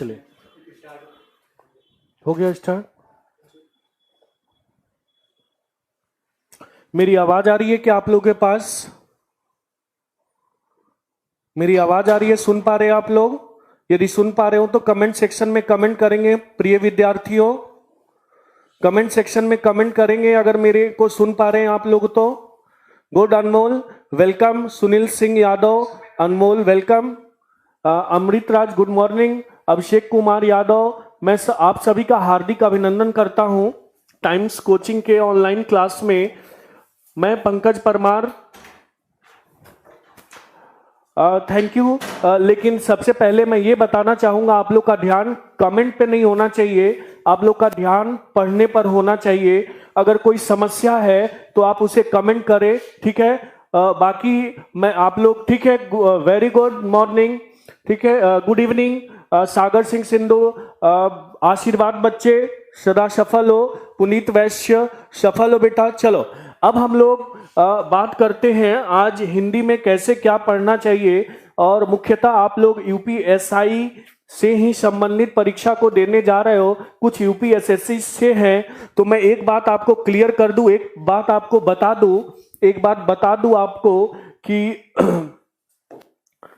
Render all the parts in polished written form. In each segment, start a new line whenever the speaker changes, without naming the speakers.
चलिए, हो गया स्टार्ट। मेरी आवाज आ रही है क्या आप लोगों के पास? मेरी आवाज आ रही है? सुन पा रहे हैं आप लोग? यदि सुन पा रहे हो तो कमेंट सेक्शन में कमेंट करेंगे प्रिय विद्यार्थियों, कमेंट सेक्शन में कमेंट करेंगे अगर मेरे को सुन पा रहे हैं आप लोग तो। गुड अनमोल वेलकम, सुनील सिंह यादव अनमोल welcome, Amrit Raj good morning, Abhishek Kumar Yadav मैं आप सभी का हार्दिक अभिनंदन करता हूं टाइम्स कोचिंग के ऑनलाइन क्लास में। मैं पंकज परमार, थैंक यू। लेकिन सबसे पहले मैं ये बताना चाहूंगा आप लोग का ध्यान कमेंट पे नहीं होना चाहिए, आप लोग का ध्यान पढ़ने पर होना चाहिए। अगर कोई समस्या है तो आप उसे कमेंट करें, ठीक है? बाकी मैं आप लोग, ठीक है, वेरी गुड मॉर्निंग, ठीक है, गुड इवनिंग सागर सिंह सिंधु, आशीर्वाद बच्चे सदा सफल हो, पुनीत वैश्य सफल हो बेटा। चलो अब हम लोग बात करते हैं आज हिंदी में कैसे क्या पढ़ना चाहिए, और मुख्यतः आप लोग यूपीएसआई से ही संबंधित परीक्षा को देने जा रहे हो, कुछ यूपीएसएससी से हैं। तो मैं एक बात आपको क्लियर कर दूं, एक बात आपको बता दूं आपको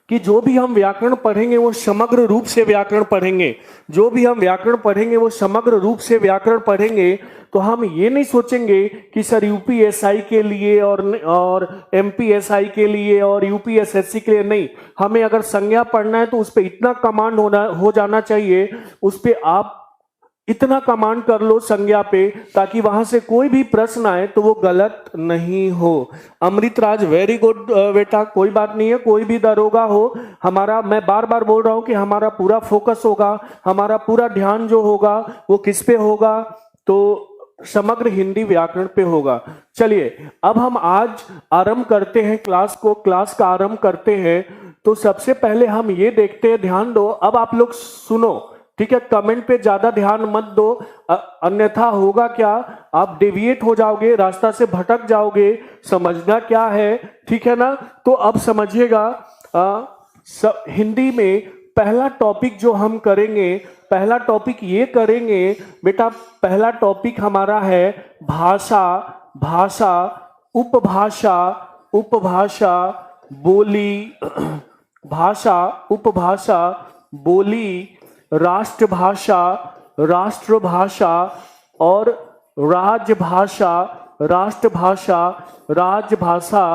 कि जो भी हम व्याकरण पढ़ेंगे वो समग्र रूप से व्याकरण पढ़ेंगे, जो भी हम व्याकरण पढ़ेंगे वो समग्र रूप से व्याकरण पढ़ेंगे। तो हम ये नहीं सोचेंगे कि सर यूपीएसआई के लिए और एमपीएसआई के लिए और यूपीएसएससी के लिए, नहीं। हमें अगर संज्ञा पढ़ना है तो उस पर इतना कमांड हो जाना चाहिए, उस पर आप इतना कमांड कर लो संज्ञा पे, ताकि वहां से कोई भी प्रश्न आए तो वो गलत नहीं हो। अमृत राज वेरी गुड बेटा, कोई बात नहीं है, कोई भी दरोगा हो, हमारा, मैं बार बार बोल रहा हूं कि हमारा पूरा फोकस होगा, हमारा पूरा ध्यान जो होगा वो किस पे होगा, तो समग्र हिंदी व्याकरण पे होगा। चलिए अब हम आज आरंभ करते हैं क्लास को, क्लास का आरंभ करते हैं। तो सबसे पहले हम ये देखते हैं, ध्यान दो, अब आप लोग सुनो, ठीक है? कमेंट पे ज्यादा ध्यान मत दो, अन्यथा होगा क्या, आप डेविएट हो जाओगे, रास्ता से भटक जाओगे। समझना क्या है, ठीक है ना? तो अब समझिएगा, हिंदी में पहला टॉपिक जो हम करेंगे, पहला टॉपिक ये करेंगे बेटा, पहला टॉपिक हमारा है भाषा, भाषा, उपभाषा, उपभाषा, बोली, भाषा, उपभाषा, बोली, राष्ट्रभाषा, राष्ट्रभाषा और राजभाषा, राष्ट्रभाषा, राजभाषा,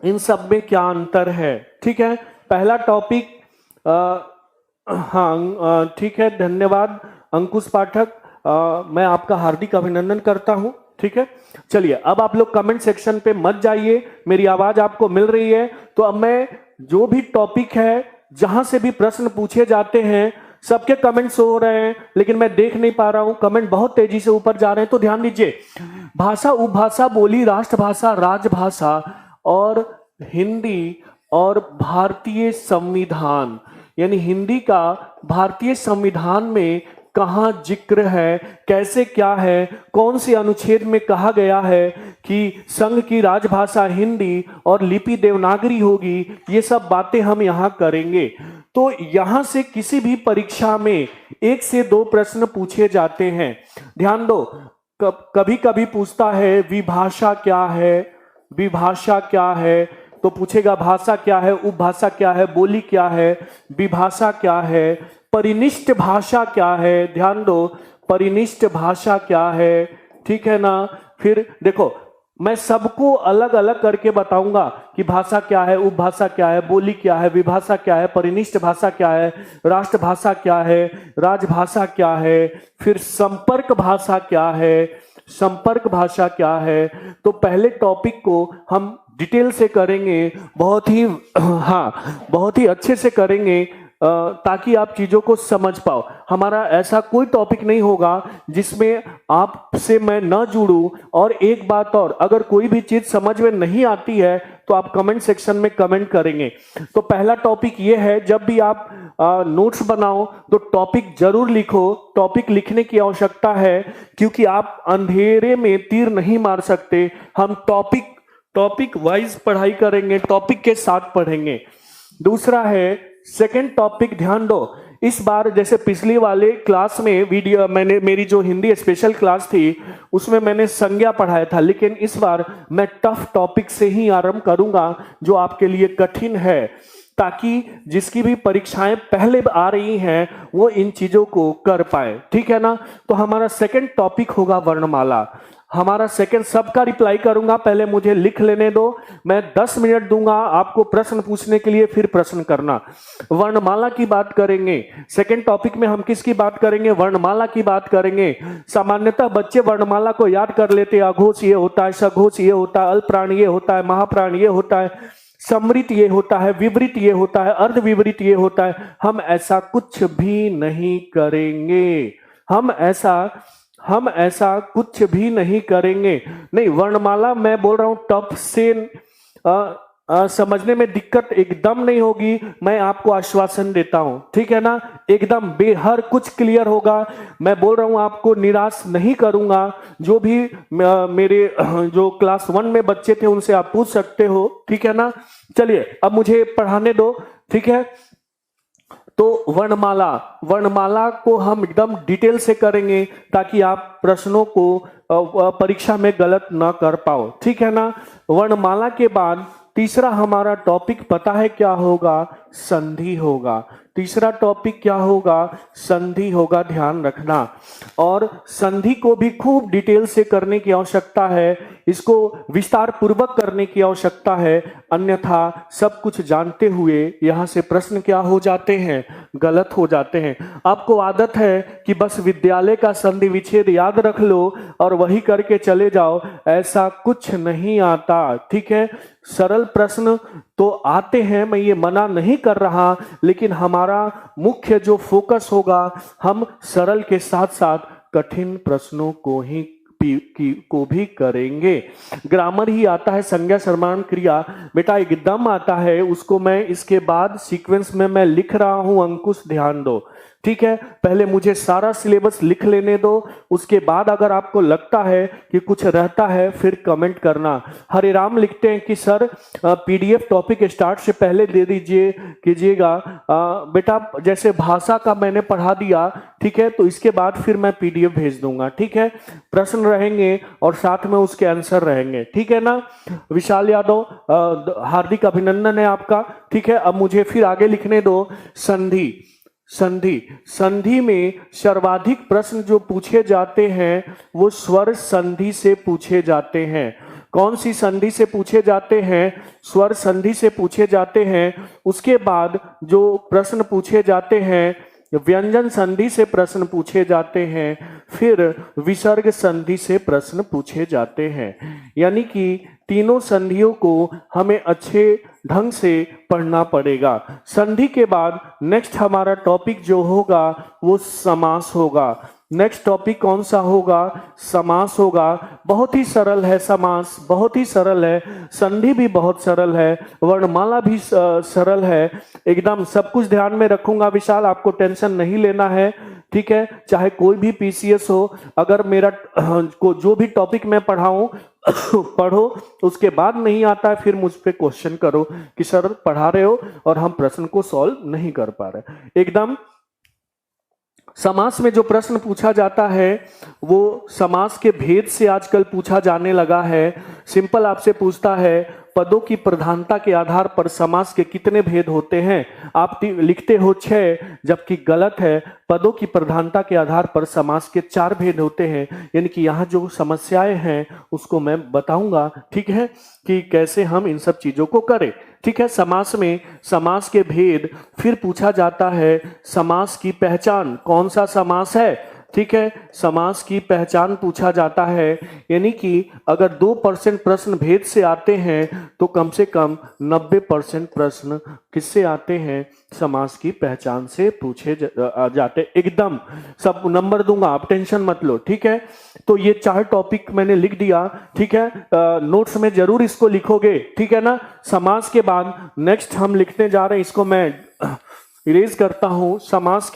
इन सब में क्या अंतर है, ठीक है? पहला टॉपिक, हाँ ठीक है, धन्यवाद अंकुश पाठक, मैं आपका हार्दिक अभिनंदन करता हूं, ठीक है? चलिए अब आप लोग कमेंट सेक्शन पे मत जाइए, मेरी आवाज आपको मिल रही है? तो अब मैं जो भी टॉपिक है, जहां से भी प्रश्न पूछे जाते हैं, सबके कमेंट्स हो रहे हैं लेकिन मैं देख नहीं पा रहा हूं, कमेंट बहुत तेजी से ऊपर जा रहे हैं, तो ध्यान दीजिए। भाषा, उपभाषा, बोली, राष्ट्रभाषा, राजभाषा और हिंदी और भारतीय संविधान, यानी हिंदी का भारतीय संविधान में कहां जिक्र है, कैसे क्या है, कौन से अनुच्छेद में कहा गया है कि संघ की राजभाषा हिंदी और लिपि देवनागरी होगी, ये सब बातें हम यहां करेंगे। तो यहां से किसी भी परीक्षा में 1 से 2 प्रश्न पूछे जाते हैं। ध्यान दो, कभी कभी पूछता है विभाषा क्या है, विभाषा क्या है, तो पूछेगा भाषा क्या है, उपभाषा क्या है, बोली क्या है, विभाषा क्या है, परिनिष्ठ भाषा क्या है, ध्यान दो, परिनिष्ठ भाषा क्या है, ठीक है ना? फिर देखो, मैं सबको अलग अलग करके बताऊंगा कि भाषा क्या है, उपभाषा क्या है, बोली क्या है, विभाषा क्या है, परिनिष्ठ भाषा क्या है, राष्ट्रभाषा क्या है, राजभाषा क्या है, फिर संपर्क भाषा क्या है, संपर्क भाषा क्या है। तो पहले टॉपिक को हम डिटेल से करेंगे, बहुत ही, हाँ बहुत ही अच्छे से करेंगे, ताकि आप चीजों को समझ पाओ। हमारा ऐसा कोई टॉपिक नहीं होगा जिसमें आपसे मैं न जुड़ूं। और एक बात और, अगर कोई भी चीज समझ में नहीं आती है तो आप कमेंट सेक्शन में कमेंट करेंगे। तो पहला टॉपिक ये है, जब भी आप नोट्स बनाओ तो टॉपिक जरूर लिखो। टॉपिक लिखने की आवश्यकता है क्योंकि आप अंधेरे में तीर नहीं मार सकते। हम टॉपिक वाइज पढ़ाई करेंगे, टॉपिक के साथ पढ़ेंगे। दूसरा है सेकंड टॉपिक, ध्यान दो, इस बार जैसे पिछली वाले क्लास में वीडियो मैंने मेरी जो हिंदी स्पेशल क्लास थी उसमें मैंने संज्ञा पढ़ाया था, लेकिन इस बार मैं टफ टॉपिक से ही आरंभ करूंगा जो आपके लिए कठिन है, ताकि जिसकी भी परीक्षाएं पहले आ रही हैं वो इन चीजों को कर पाए। ठीक है ना। तो हमारा सेकंड टॉपिक होगा वर्णमाला। हमारा सेकंड, सबका रिप्लाई करूंगा, पहले मुझे लिख लेने दो। मैं 10 मिनट दूंगा आपको प्रश्न पूछने के लिए, फिर प्रश्न करना। वर्णमाला की बात करेंगे। सेकंड टॉपिक में हम किसकी बात करेंगे? वर्णमाला की बात करेंगे। सामान्यतः बच्चे वर्णमाला को याद कर लेते हैं, अघोष ये होता है, सघोष ये होता है, अल्पप्राण ये होता है, महाप्राण ये होता है, समृत ये होता है, विवृत ये होता है, अर्धविवृत ये होता है। हम ऐसा कुछ भी नहीं करेंगे। हम ऐसा कुछ भी नहीं करेंगे। नहीं, वर्णमाला मैं बोल रहा हूं टफ से समझने में दिक्कत एकदम नहीं होगी, मैं आपको आश्वासन देता हूं। ठीक है ना। एकदम हर कुछ क्लियर होगा। मैं बोल रहा हूं आपको निराश नहीं करूंगा। जो भी मेरे जो क्लास 1 में बच्चे थे उनसे आप पूछ सकते हो। ठीक है ना। चलिए अब मुझे पढ़ाने दो। ठीक है। तो वर्णमाला को हम एकदम डिटेल से करेंगे ताकि आप प्रश्नों को परीक्षा में गलत ना कर पाओ। ठीक है ना। वर्णमाला के बाद तीसरा हमारा टॉपिक पता है क्या होगा? संधि होगा। तीसरा टॉपिक क्या होगा? संधि होगा, ध्यान रखना। और संधि को भी खूब डिटेल से करने की आवश्यकता है, इसको विस्तार पूर्वक करने की आवश्यकता है, अन्यथा सब कुछ जानते हुए यहां से प्रश्न क्या हो जाते हैं? गलत हो जाते हैं। आपको आदत है कि बस विद्यालय का संधि विच्छेद याद रख लो और वही करके चले जाओ, ऐसा कुछ नहीं आता। ठीक है। सरल प्रश्न तो आते हैं, मैं ये मना नहीं कर रहा, लेकिन हमारा मुख्य जो फोकस होगा, हम सरल के साथ साथ कठिन प्रश्नों को भी करेंगे। ग्रामर ही आता है, संज्ञा सर्वनाम क्रिया बेटा एकदम आता है, उसको मैं इसके बाद सीक्वेंस में मैं लिख रहा हूं, अंकुश ध्यान दो। ठीक है। पहले मुझे सारा सिलेबस लिख लेने दो, उसके बाद अगर आपको लगता है कि कुछ रहता है फिर कमेंट करना। हरे राम लिखते हैं कि सर पीडीएफ टॉपिक स्टार्ट से पहले दे दीजिए कीजिएगा। बेटा जैसे भाषा का मैंने पढ़ा दिया, ठीक है, तो इसके बाद फिर मैं पीडीएफ भेज दूंगा। ठीक है। प्रश्न रहेंगे और साथ में उसके आंसर रहेंगे। ठीक है ना। विशाल यादव हार्दिक अभिनंदन है आपका। ठीक है। अब मुझे फिर आगे लिखने दो। संधि में सर्वाधिक प्रश्न जो पूछे जाते हैं वो स्वर संधि से पूछे जाते हैं। कौन सी संधि से पूछे जाते हैं? स्वर संधि से पूछे जाते हैं। उसके बाद जो प्रश्न पूछे जाते हैं, व्यंजन संधि से प्रश्न पूछे जाते हैं, फिर विसर्ग संधि से प्रश्न पूछे जाते हैं। यानी कि तीनों संधियों को हमें अच्छे ढंग से पढ़ना पड़ेगा। संधि के बाद नेक्स्ट हमारा टॉपिक जो होगा वो समास होगा। नेक्स्ट टॉपिक कौन सा होगा? समास होगा। बहुत ही सरल है समास, बहुत ही सरल है। संधि भी बहुत सरल है, वर्णमाला भी सरल है। एकदम सब कुछ ध्यान में रखूंगा विशाल, आपको टेंशन नहीं लेना है। ठीक है। चाहे कोई भी पीसीएस हो, अगर मेरा को जो भी टॉपिक मैं पढ़ाऊं पढ़ो, उसके बाद नहीं आता है फिर मुझ पे क्वेश्चन करो कि सर पढ़ा रहे हो और हम प्रश्न को सॉल्व नहीं कर पा रहे। एकदम समास में जो प्रश्न पूछा जाता है वो समास के भेद से आजकल पूछा जाने लगा है। सिंपल आपसे पूछता है पदों की प्रधानता के आधार पर समास के कितने भेद होते हैं? आप लिखते हो 6, जबकि गलत है। पदों की प्रधानता के आधार पर समास के 4 भेद होते हैं। यानी कि यहाँ जो समस्याएं हैं उसको मैं बताऊंगा। ठीक है, कि कैसे हम इन सब चीजों को करें। ठीक है। समास में समास के भेद, फिर पूछा जाता है समास की पहचान, कौन सा समास है। ठीक है। समास की पहचान पूछा जाता है, यानी कि अगर 2% प्रश्न भेद से आते हैं तो कम से कम 90% प्रश्न किससे आते हैं? समास की पहचान से पूछे जाते। एकदम सब नंबर दूंगा, आप टेंशन मत लो। ठीक है। तो ये 4 टॉपिक मैंने लिख दिया। ठीक है। नोट्स में जरूर इसको लिखोगे। ठीक है ना। समास के बाद नेक्स्ट हम लिखने जा रहे हैं, इसको मैं इरेज करता हूं। समास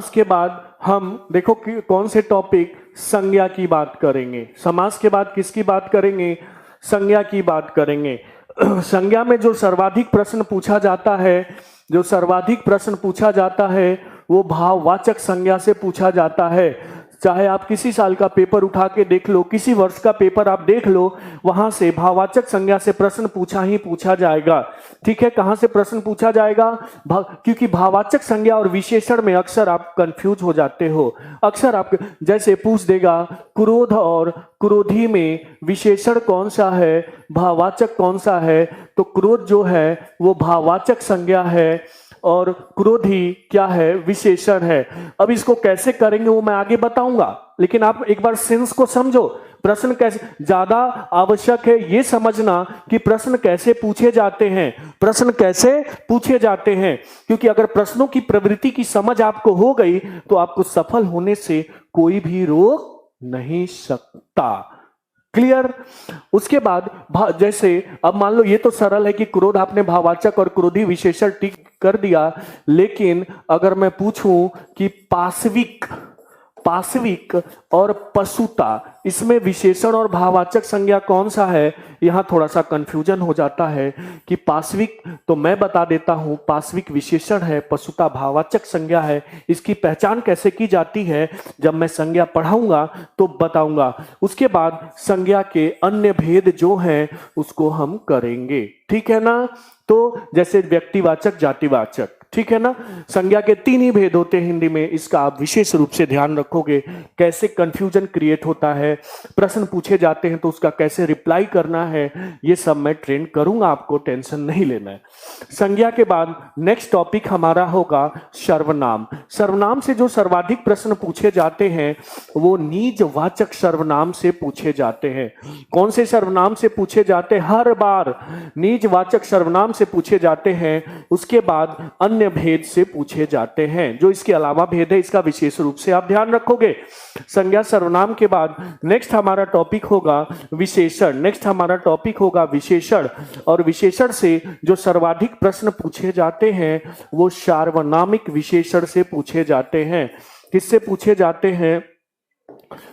के बाद हम देखो कि कौन से टॉपिक? संज्ञा की बात करेंगे। समास के बाद किसकी बात करेंगे? संज्ञा की बात करेंगे। संज्ञा में जो सर्वाधिक प्रश्न पूछा जाता है जो सर्वाधिक प्रश्न पूछा जाता है वो भाववाचक संज्ञा से पूछा जाता है। चाहे आप किसी साल का पेपर उठा के देख लो, किसी वर्ष का पेपर आप देख लो, वहां से भाववाचक संज्ञा से प्रश्न पूछा ही पूछा जाएगा। ठीक है, कहां से प्रश्न पूछा जाएगा? क्योंकि भाववाचक संज्ञा और विशेषण में अक्सर आप कंफ्यूज हो जाते हो। अक्सर आप जैसे पूछ देगा क्रोध और क्रोधी में विशेषण कौन सा है, भाववाचक कौन सा है, तो क्रोध जो है वो भाववाचक संज्ञा है और क्रोधी क्या है, विशेषण है। अब इसको कैसे करेंगे वो मैं आगे बताऊंगा, लेकिन आप एक बार सेंस को समझो। प्रश्न कैसे, ज्यादा आवश्यक है ये समझना कि प्रश्न कैसे पूछे जाते हैं, प्रश्न कैसे पूछे जाते हैं। क्योंकि अगर प्रश्नों की प्रवृत्ति की समझ आपको हो गई तो आपको सफल होने से कोई भी रोक नहीं सकता। क्लियर? उसके बाद जैसे अब मान लो ये तो सरल है कि क्रोध आपने भाववाचक और क्रोधी विशेषण टिक कर दिया, लेकिन अगर मैं पूछूं कि पाशविक और पशुता, इसमें विशेषण और भाववाचक संज्ञा कौन सा है, यहां थोड़ा सा कंफ्यूजन हो जाता है कि पाशविक तो मैं बता देता हूं, पाशविक विशेषण है, पशुता भाववाचक संज्ञा है। इसकी पहचान कैसे की जाती है जब मैं संज्ञा पढ़ाऊंगा तो बताऊंगा। उसके बाद संज्ञा के अन्य भेद जो हैं उसको हम करेंगे। ठीक है ना? तो जैसे व्यक्तिवाचक, जातिवाचक, ठीक है ना। संज्ञा के 3 ही भेद होते हैं हिंदी में, इसका आप विशेष रूप से ध्यान रखोगे। कैसे कंफ्यूजन क्रिएट होता है, प्रश्न पूछे जाते हैं तो उसका कैसे रिप्लाई करना है, ये सब मैं ट्रेन करूंगा, आपको टेंशन नहीं लेना है। संज्ञा के बाद नेक्स्ट टॉपिक हमारा होगा सर्वनाम। सर्वनाम से जो सर्वाधिक प्रश्न पूछे जाते हैं वो निजवाचक सर्वनाम से पूछे जाते हैं। कौन से सर्वनाम से पूछे जाते हैं? हर बार निजवाचक सर्वनाम से पूछे जाते हैं। उसके बाद अन्य भेद से पूछे जाते हैं। जो इसके अलावा भेद है इसका विशेष रूप से आप ध्यान रखोगे। संज्ञा सर्वनाम के बाद नेक्स्ट हमारा टॉपिक होगा विशेषण। नेक्स्ट हमारा टॉपिक होगा विशेषण, और विशेषण से जो सर्वाधिक प्रश्न पूछे जाते हैं वो सार्वनामिक विशेषण से पूछे जाते हैं। किससे पूछे जाते हैं?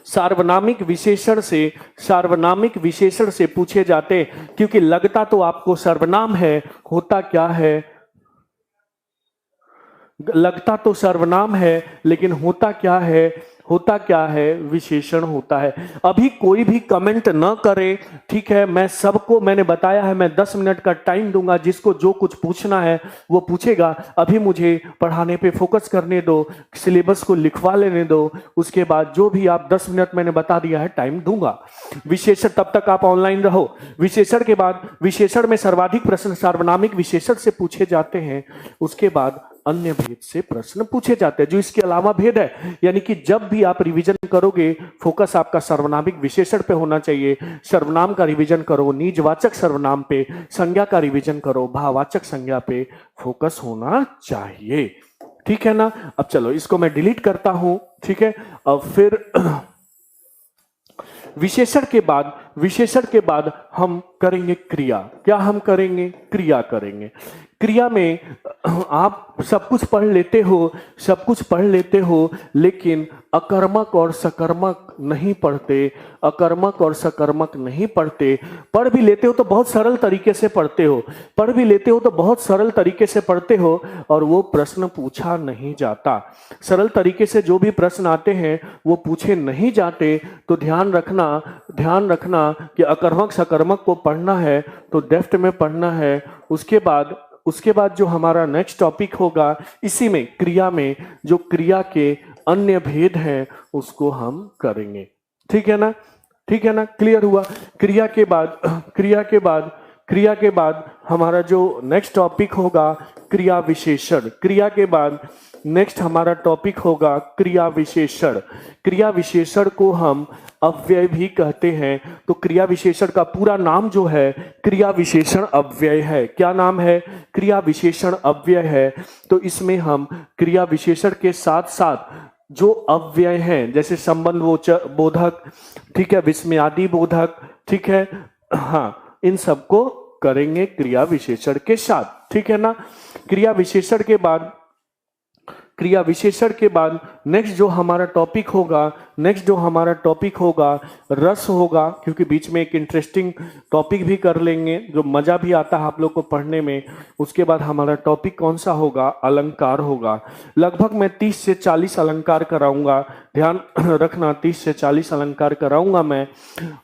सार्वनामिक विशेषण से, सार्वनामिक विशेषण से पूछे जाते। क्योंकि लगता तो आपको सर्वनाम है, होता क्या है? लगता तो सर्वनाम है लेकिन होता क्या है? होता क्या है? विशेषण होता है। अभी कोई भी कमेंट न करे, ठीक है? मैं सबको मैंने बताया है, मैं 10 मिनट का टाइम दूंगा, जिसको जो कुछ पूछना है वो पूछेगा। अभी मुझे पढ़ाने पे फोकस करने दो, सिलेबस को लिखवा लेने दो, उसके बाद जो भी आप 10 मिनट मैंने बता दिया है टाइम दूंगा। विशेषण, तब तक आप ऑनलाइन रहो। विशेषण के बाद, विशेषण में सर्वाधिक प्रश्न सार्वनामिक विशेषण से पूछे जाते हैं। उसके बाद अन्य भेद से प्रश्न पूछे जाते हैं, जो इसके अलावा भेद है। यानी कि जब भी आप रिवीजन करोगे फोकस आपका सर्वनामिक विशेषण पे होना चाहिए। सर्वनाम का रिवीजन करो निजवाचक सर्वनाम पे, संज्ञा का रिवीजन करो भाववाचक संज्ञा पे, फोकस होना चाहिए। ठीक है ना? अब चलो इसको मैं डिलीट करता हूं। ठीक है, अब फिर विशेषण के बाद हम करेंगे क्रिया। क्या हम करेंगे? क्रिया करेंगे। क्रिया में आप सब कुछ पढ़ लेते हो, लेकिन अकर्मक और सकर्मक नहीं पढ़ते। अकर्मक और सकर्मक नहीं पढ़ते। पढ़ भी लेते हो तो बहुत सरल तरीके से पढ़ते हो, और वो प्रश्न पूछा नहीं जाता। सरल तरीके से जो भी प्रश्न आते हैं वो पूछे नहीं जाते। तो ध्यान रखना कि अकर्मक सकर्मक को पढ़ना है तो डेप्थ में पढ़ना है। उसके बाद जो हमारा नेक्स्ट टॉपिक होगा, इसी में क्रिया में जो क्रिया के अन्य भेद हैं उसको हम करेंगे। ठीक है ना? क्लियर हुआ? क्रिया के बाद हमारा जो नेक्स्ट टॉपिक होगा क्रिया विशेषण। क्रिया के बाद नेक्स्ट हमारा टॉपिक होगा क्रिया विशेषण। क्रिया विशेषण को हम अव्यय भी कहते हैं। तो क्रिया विशेषण का पूरा नाम जो है क्रिया विशेषण अव्यय है। क्या नाम है? क्रिया विशेषण अव्यय है। तो इसमें हम क्रिया विशेषण के साथ साथ जो अव्यय हैं, जैसे संबंध बोधक, ठीक है, विस्मयादि बोधक, ठीक है, हाँ, इन सबको करेंगे क्रिया विशेषण के साथ। ठीक है ना? क्रिया विशेषण के बाद क्रिया विशेषण के बाद नेक्स्ट जो हमारा टॉपिक होगा रस होगा, क्योंकि बीच में एक इंटरेस्टिंग टॉपिक भी कर लेंगे जो मजा भी आता है आप लोग को पढ़ने में। उसके बाद हमारा टॉपिक कौन सा होगा, अलंकार होगा। लगभग मैं 30 से 40 अलंकार कराऊंगा, ध्यान रखना 30 से 40 अलंकार कराऊंगा मैं।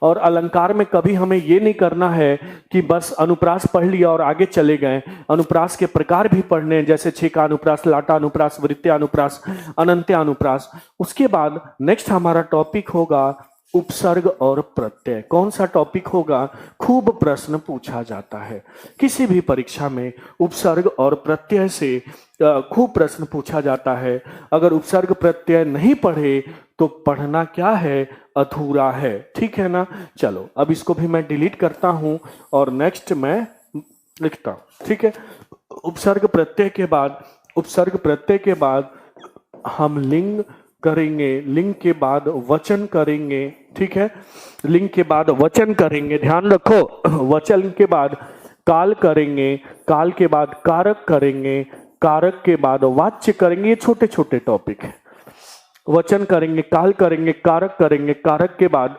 और अलंकार में कभी हमें ये नहीं करना है कि बस अनुप्रास पढ़ लिया और आगे चले गए। अनुप्रास के प्रकार भी पढ़ने हैं, जैसे छेका अनुप्रास, लाटा अनुप्रास, वृत्त्या अनुप्रास, अनंत्य अनुप्रास। उसके बाद नेक्स्ट हमारा टॉपिक होगा उपसर्ग और प्रत्यय। कौन सा टॉपिक होगा, खूब प्रश्न पूछा जाता है किसी भी परीक्षा में, उपसर्ग और प्रत्यय से खूब प्रश्न पूछा जाता है। अगर उपसर्ग प्रत्यय नहीं पढ़े तो पढ़ना क्या है, अधूरा है, ठीक है ना। चलो अब इसको भी मैं डिलीट करता हूं और नेक्स्ट मैं लिखता हूं, ठीक है। उपसर्ग प्रत्यय के बाद हम लिंग करेंगे, लिंग के बाद वचन करेंगे, ठीक है। लिंग के बाद वचन करेंगे, ध्यान रखो। वचन के बाद काल करेंगे, काल के बाद कारक करेंगे, कारक के बाद वाच्य करेंगे। ये छोटे छोटे टॉपिक है। वचन करेंगे, काल करेंगे, कारक करेंगे, कारक के बाद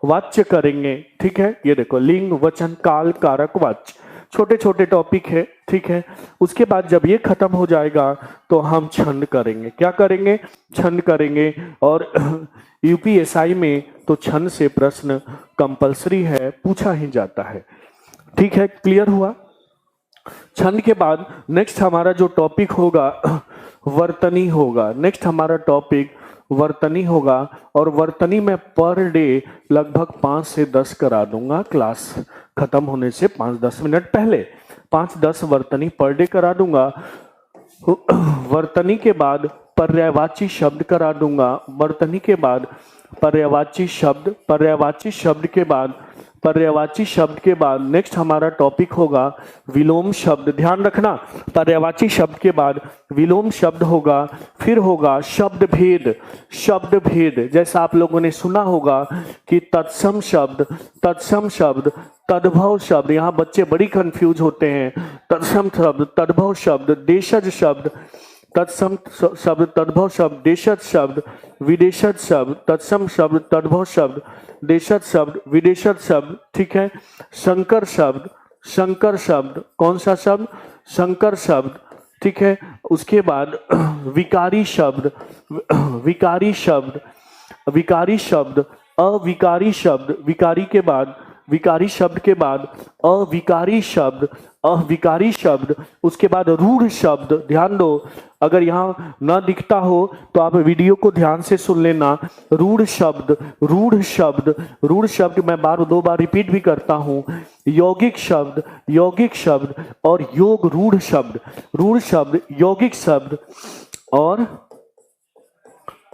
वाच्य करेंगे, ठीक है। ये देखो लिंग, वचन, काल, कारक, वाच्य, छोटे छोटे टॉपिक है, ठीक है। उसके बाद जब ये खत्म हो जाएगा तो हम छंद करेंगे। क्या करेंगे, छंद करेंगे। और यूपीएसआई में तो छंद से प्रश्न कंपलसरी है, पूछा ही जाता है, ठीक है। क्लियर हुआ। छंद के बाद नेक्स्ट हमारा जो टॉपिक होगा वर्तनी होगा। नेक्स्ट हमारा टॉपिक वर्तनी होगा और वर्तनी में पर डे लगभग 5 से 10 करा दूंगा। क्लास खत्म होने से 5-10 मिनट पहले 5-10 वर्तनी पर डे करा दूंगा। वर्तनी के बाद पर्यायवाची शब्द करा दूंगा। वर्तनी के बाद पर्यायवाची शब्द, पर्यायवाची शब्द के बाद नेक्स्ट हमारा टॉपिक होगा विलोम शब्द। ध्यान रखना, पर्यायवाची शब्द के बाद विलोम शब्द होगा। फिर होगा शब्द भेद, जैसा आप लोगों ने सुना होगा कि तत्सम शब्द, तद्भव शब्द। यहाँ बच्चे बड़ी कंफ्यूज होते हैं। तत्सम शब्द, तद्भव शब्द, देशज शब्द, तत्सम शब्द, तद्भव शब्द, देशज शब्द, विदेशज शब्द, तत्सम शब्द, तद्भव शब्द, देशज शब्द, विदेशज शब्द, ठीक है। संकर शब्द, कौन सा शब्द, संकर शब्द, ठीक है। उसके बाद विकारी शब्द, अविकारी शब्द, विकारी शब्द के बाद अविकारी शब्द, उसके बाद रूढ़ शब्द। ध्यान दो, अगर यहाँ ना दिखता हो तो आप वीडियो को ध्यान से सुन लेना। रूढ़ शब्द मैं दो बार रिपीट भी करता हूँ। यौगिक शब्द और योग रूढ़ शब्द, यौगिक शब्द और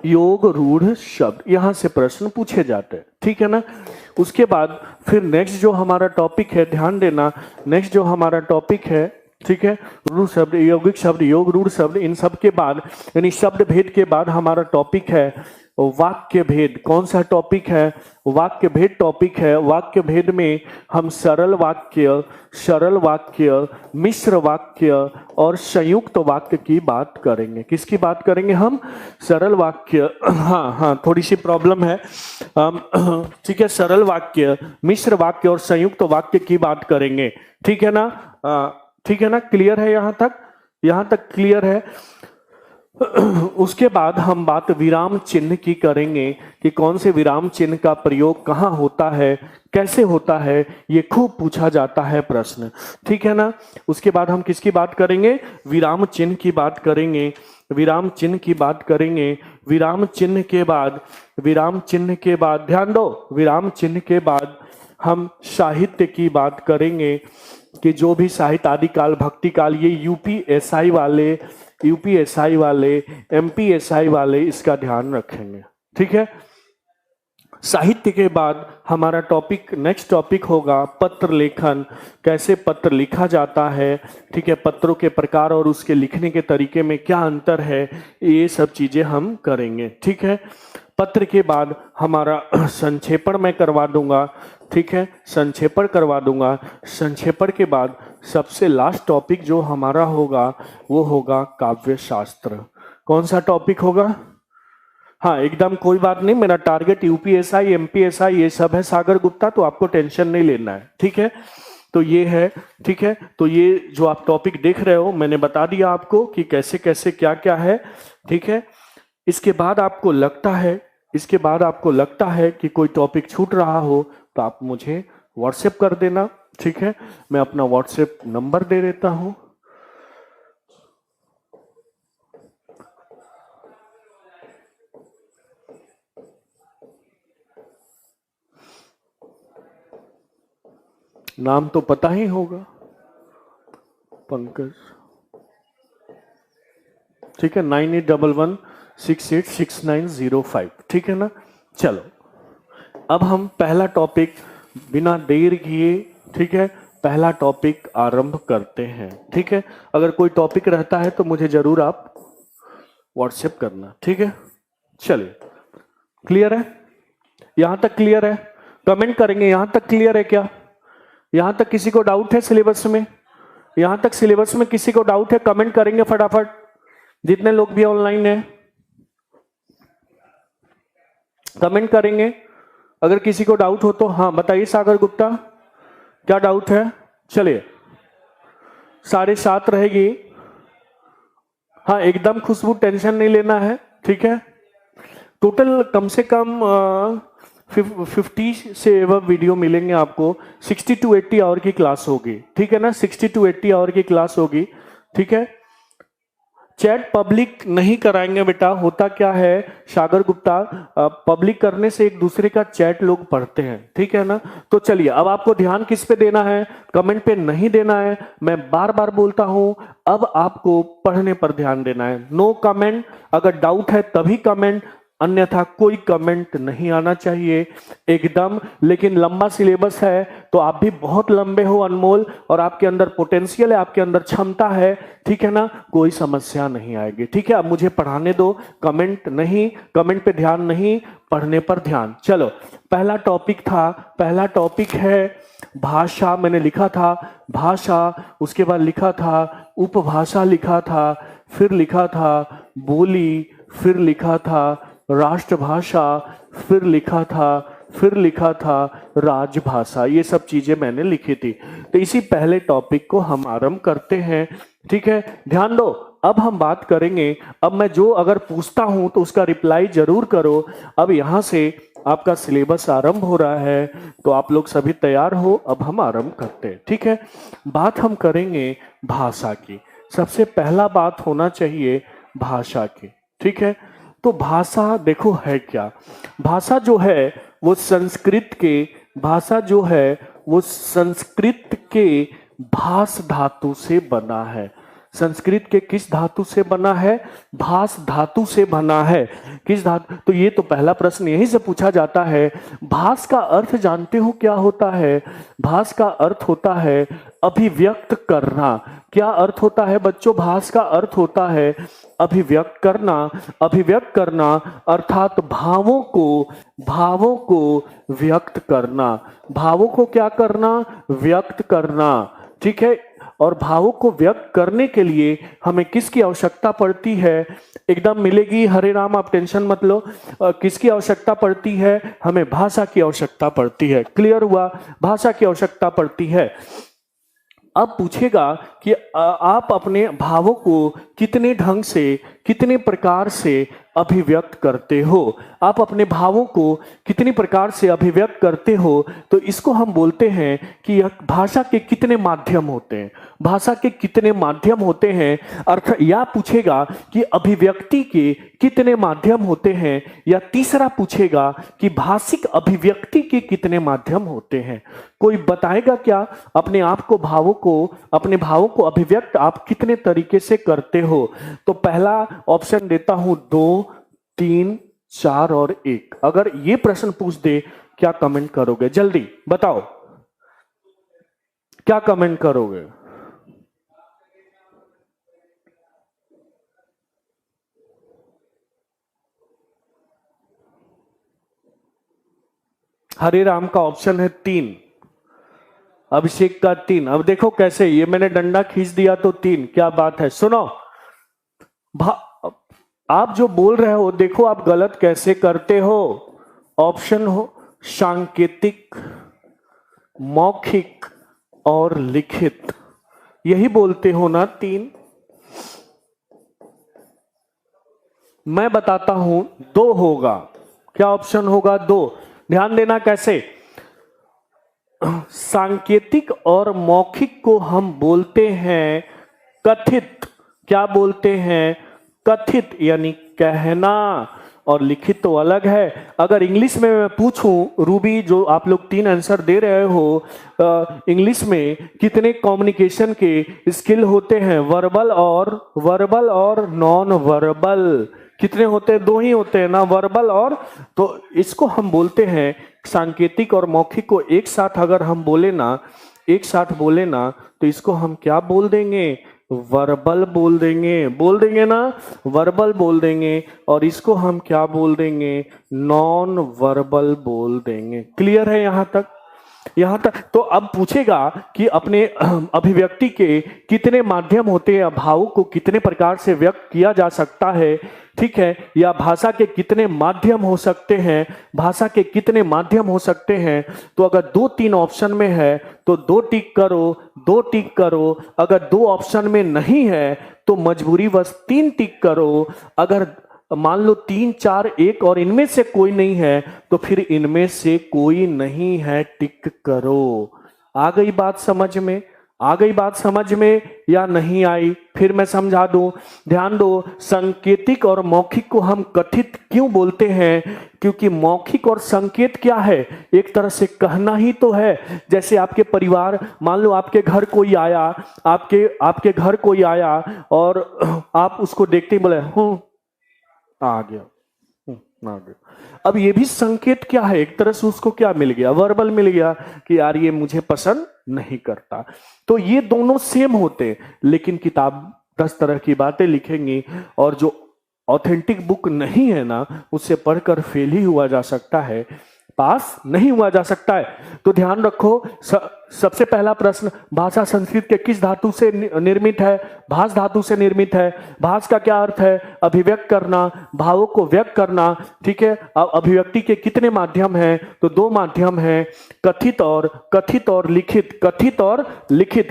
योग रूढ़ शब्द, यहां से प्रश्न पूछे जाते हैं, ठीक है ना। उसके बाद फिर नेक्स्ट जो हमारा टॉपिक है, ध्यान देना, नेक्स्ट जो हमारा टॉपिक है, ठीक है, रूढ़ शब्द, यौगिक शब्द, योग रूढ़ शब्द, इन सब के बाद यानी शब्द भेद के बाद हमारा टॉपिक है वाक्य भेद। कौन सा टॉपिक है, वाक्य भेद टॉपिक है। वाक्य भेद में हम सरल वाक्य, मिश्र वाक्य और संयुक्त वाक्य की बात करेंगे। किसकी बात करेंगे हम, सरल वाक्य, हाँ थोड़ी सी प्रॉब्लम है, ठीक है। सरल वाक्य, मिश्र वाक्य और संयुक्त वाक्य की बात करेंगे, ठीक है ना, ठीक है ना। क्लियर है यहाँ तक क्लियर है। उसके बाद हम बात विराम चिन्ह की करेंगे कि कौन से विराम चिन्ह का प्रयोग कहाँ होता है, कैसे होता है, ये खूब पूछा जाता है प्रश्न, ठीक है ना। उसके बाद हम किसकी बात करेंगे, विराम चिन्ह की बात करेंगे। विराम चिन्ह के बाद ध्यान दो, विराम चिन्ह के बाद हम साहित्य की बात करेंगे कि जो भी साहित्य आदिकाल, भक्ति काल, ये यूपीएसआई वाले, एमपीएसआई वाले इसका ध्यान रखेंगे, ठीक है। साहित्य के बाद हमारा टॉपिक, नेक्स्ट टॉपिक होगा पत्र लेखन, कैसे पत्र लिखा जाता है, ठीक है, पत्रों के प्रकार और उसके लिखने के तरीके में क्या अंतर है, ये सब चीजें हम करेंगे, ठीक है। पत्र के बाद हमारा संक्षेपण मैं करवा दूंगा, ठीक है, संक्षेपण करवा दूंगा। संक्षेपण के बाद सबसे लास्ट टॉपिक जो हमारा होगा वो होगा काव्य शास्त्र। कौन सा टॉपिक होगा? हाँ एकदम कोई बात नहीं, मेरा टारगेट यूपीएसआई एमपीएसआई ये सब है सागर गुप्ता, तो आपको टेंशन नहीं लेना है, ठीक है। तो ये है, ठीक है। तो ये जो आप टॉपिक देख रहे हो मैंने बता दिया आपको कि कैसे कैसे क्या क्या है, ठीक है। इसके बाद आपको लगता है कि कोई टॉपिक छूट रहा हो तो आप मुझे व्हाट्सएप कर देना, ठीक है। मैं अपना व्हाट्सएप नंबर दे देता हूं। नाम तो पता ही होगा, पंकज, ठीक है। 9811686905, ठीक है ना। चलो अब हम पहला टॉपिक बिना देर किए, ठीक है, पहला टॉपिक आरंभ करते हैं, ठीक है। अगर कोई टॉपिक रहता है तो मुझे जरूर आप व्हाट्सएप करना, ठीक है। चलिए, क्लियर है? यहां तक क्लियर है? कमेंट करेंगे, यहां तक क्लियर है क्या? यहां तक किसी को डाउट है सिलेबस में? यहां तक सिलेबस में किसी को डाउट है? कमेंट करेंगे फटाफट, जितने लोग भी ऑनलाइन हैं कमेंट करेंगे। अगर किसी को डाउट हो तो हाँ बताइए। सागर गुप्ता क्या डाउट है? चलिए 7:30 रहेगी। हाँ एकदम खुशबू, टेंशन नहीं लेना है, ठीक है। टोटल कम से कम 50 से एवं वीडियो मिलेंगे आपको। 60 to 80 आवर की क्लास होगी, ठीक है ना। 60 to 80 आवर की क्लास होगी, ठीक है। चैट पब्लिक नहीं कराएंगे बेटा। होता क्या है सागर गुप्ता, पब्लिक करने से एक दूसरे का चैट लोग पढ़ते हैं, ठीक है ना। तो चलिए अब आपको ध्यान किस पे देना है? कमेंट पे नहीं देना है। मैं बार बार बोलता हूं, अब आपको पढ़ने पर ध्यान देना है। नो कमेंट, अगर डाउट है तभी कमेंट, अन्यथा कोई कमेंट नहीं आना चाहिए एकदम। लेकिन लंबा सिलेबस है तो आप भी बहुत लंबे हो अनमोल, और आपके अंदर पोटेंशियल है, आपके अंदर क्षमता है, ठीक है ना। कोई समस्या नहीं आएगी, ठीक है। अब मुझे पढ़ाने दो, कमेंट नहीं, कमेंट पे ध्यान नहीं, पढ़ने पर ध्यान। चलो पहला टॉपिक था, पहला टॉपिक है भाषा। मैंने लिखा था भाषा, उसके बाद लिखा था उपभाषा, लिखा था, फिर लिखा था बोली, फिर लिखा था राष्ट्रभाषा, फिर लिखा था राजभाषा। ये सब चीजें मैंने लिखी थी। तो इसी पहले टॉपिक को हम आरंभ करते हैं, ठीक है। ध्यान दो, अब हम बात करेंगे। अब मैं जो अगर पूछता हूं तो उसका रिप्लाई जरूर करो। अब यहां से आपका सिलेबस आरंभ हो रहा है, तो आप लोग सभी तैयार हो? अब हम आरंभ करते हैं, ठीक है। बात हम करेंगे भाषा की। सबसे पहला बात होना चाहिए भाषा की, ठीक है। तो भाषा देखो है क्या? भाषा जो है वो संस्कृत के, भाषा जो है वो संस्कृत के भास धातु से बना है। संस्कृत के किस धातु से बना है? भास धातु से बना है। किस धातु? तो ये तो पहला प्रश्न यहीं से पूछा जाता है। भास का अर्थ जानते हो क्या होता है? भास का अर्थ होता है अभिव्यक्त करना। क्या अर्थ होता है बच्चों? भास का अर्थ होता है अभिव्यक्त करना। अभिव्यक्त करना अर्थात भावों को व्यक्त करना। भावों को क्या करना? व्यक्त करना, ठीक है। और भावों को व्यक्त करने के लिए हमें किसकी आवश्यकता पड़ती है? एकदम मिलेगी, हरे राम, आप टेंशन मत लो। किसकी आवश्यकता पड़ती है? हमें भाषा की आवश्यकता पड़ती है। क्लियर हुआ? भाषा की आवश्यकता पड़ती है। अब पूछेगा कि आप अपने भावों को कितने ढंग से, कितने प्रकार से अभिव्यक्त करते हो? आप अपने भावों को कितनी प्रकार से अभिव्यक्त करते हो? तो इसको हम बोलते हैं कि भाषा के कितने माध्यम होते हैं। भाषा के कितने माध्यम होते हैं, अर्थ या पूछेगा कि अभिव्यक्ति के कितने माध्यम होते हैं, या तीसरा पूछेगा कि भाषिक अभिव्यक्ति के कितने माध्यम होते हैं। कोई बताएगा क्या? अपने आप को, भावों को, अपने भावों को अभिव्यक्त आप कितने तरीके से करते हो? तो पहला ऑप्शन देता हूं 2, 3, 4 और 1। अगर ये प्रश्न पूछ दे क्या कमेंट करोगे? जल्दी बताओ, क्या कमेंट करोगे? हरे राम का ऑप्शन है 3, अभिषेक का 3। अब देखो कैसे, ये मैंने डंडा खींच दिया तो 3। क्या बात है, सुनो। आप जो बोल रहे हो देखो आप गलत कैसे करते हो। ऑप्शन हो सांकेतिक, मौखिक और लिखित, यही बोलते हो ना तीन। मैं बताता हूं दो होगा। क्या ऑप्शन होगा? दो। ध्यान देना कैसे। सांकेतिक और मौखिक को हम बोलते हैं कथित। क्या बोलते हैं? कथित, यानी कहना। और लिखित तो अलग है। अगर इंग्लिश में मैं पूछूं, रूबी जो आप लोग तीन आंसर दे रहे हो, इंग्लिश में कितने कम्युनिकेशन के स्किल होते हैं? वर्बल और नॉन वर्बल। कितने होते हैं? दो ही होते हैं ना, वर्बल और। तो इसको हम बोलते हैं सांकेतिक और मौखिक को एक साथ अगर हम बोले ना, एक साथ बोले ना, तो इसको हम क्या बोल देंगे? वर्बल बोल देंगे ना, वर्बल बोल देंगे। और इसको हम क्या बोल देंगे? नॉन वर्बल बोल देंगे। क्लियर है यहां तक? यहां तक। तो अब पूछेगा कि अपने अभिव्यक्ति के कितने माध्यम होते हैं, भावों को कितने प्रकार से व्यक्त किया जा सकता है, ठीक है, या भाषा के कितने माध्यम हो सकते हैं, भाषा के कितने माध्यम हो सकते हैं। तो अगर दो तीन ऑप्शन में है तो दो टिक करो, दो टिक करो। अगर दो ऑप्शन में नहीं है तो मजबूरी बस तीन टिक करो। अगर मान लो तीन चार एक और इनमें से कोई नहीं है तो फिर इनमें से कोई नहीं है टिक करो। आ गई बात समझ में? आ गई बात समझ में या नहीं आई? फिर मैं समझा दूं, ध्यान दो। संकेतिक और मौखिक को हम कथित क्यों बोलते हैं? क्योंकि मौखिक और संकेत क्या है? एक तरह से कहना ही तो है। जैसे आपके परिवार, मान लो आपके घर कोई आया, आपके घर कोई आया और आप उसको देखते ही बोले आ गया, आ गया। अब ये भी संकेत क्या है? एक तरह से उसको क्या मिल गया? वर्बल मिल गया कि यार ये मुझे पसंद नहीं करता। तो ये दोनों सेम होते हैं, लेकिन किताब 10 तरह की बातें लिखेंगी और जो ऑथेंटिक बुक नहीं है ना, उससे पढ़कर फेल ही हुआ जा सकता है, पास नहीं हुआ जा सकता है। तो ध्यान रखो। सबसे पहला प्रश्न, भाषा संस्कृत के किस धातु से निर्मित है? भास धातु से निर्मित है। भास का क्या अर्थ है? अभिव्यक्त करना, भावों को व्यक्त करना, ठीक है। अब अभिव्यक्ति के कितने माध्यम हैं? तो दो माध्यम हैं, कथित और लिखित।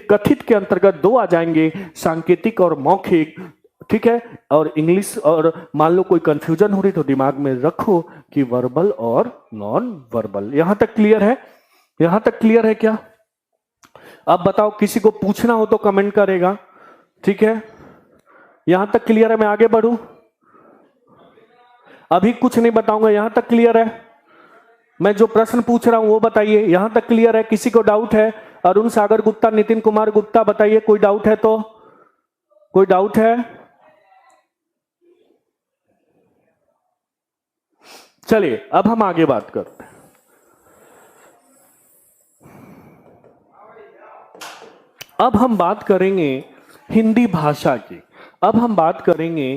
कथित के अंतर्गत दो आ जाएंगे, सांकेतिक और मौखिक, ठीक है। और इंग्लिश, और मान लो कोई कंफ्यूजन हो रही तो दिमाग में रखो कि वर्बल और नॉन वर्बल। यहां तक क्लियर है? यहां तक क्लियर है क्या? अब बताओ, किसी को पूछना हो तो कमेंट करेगा, ठीक है। यहां तक क्लियर है? मैं आगे बढ़ूं? अभी कुछ नहीं बताऊंगा। यहां तक क्लियर है? मैं जो प्रश्न पूछ रहा हूं वो बताइए। यहां तक क्लियर है? किसी को डाउट है? अरुण सागर गुप्ता, नितिन कुमार गुप्ता, बताइए कोई डाउट है तो। कोई डाउट है? चलिए अब हम आगे बात करते हैं। अब हम बात करेंगे हिंदी भाषा की। अब हम बात करेंगे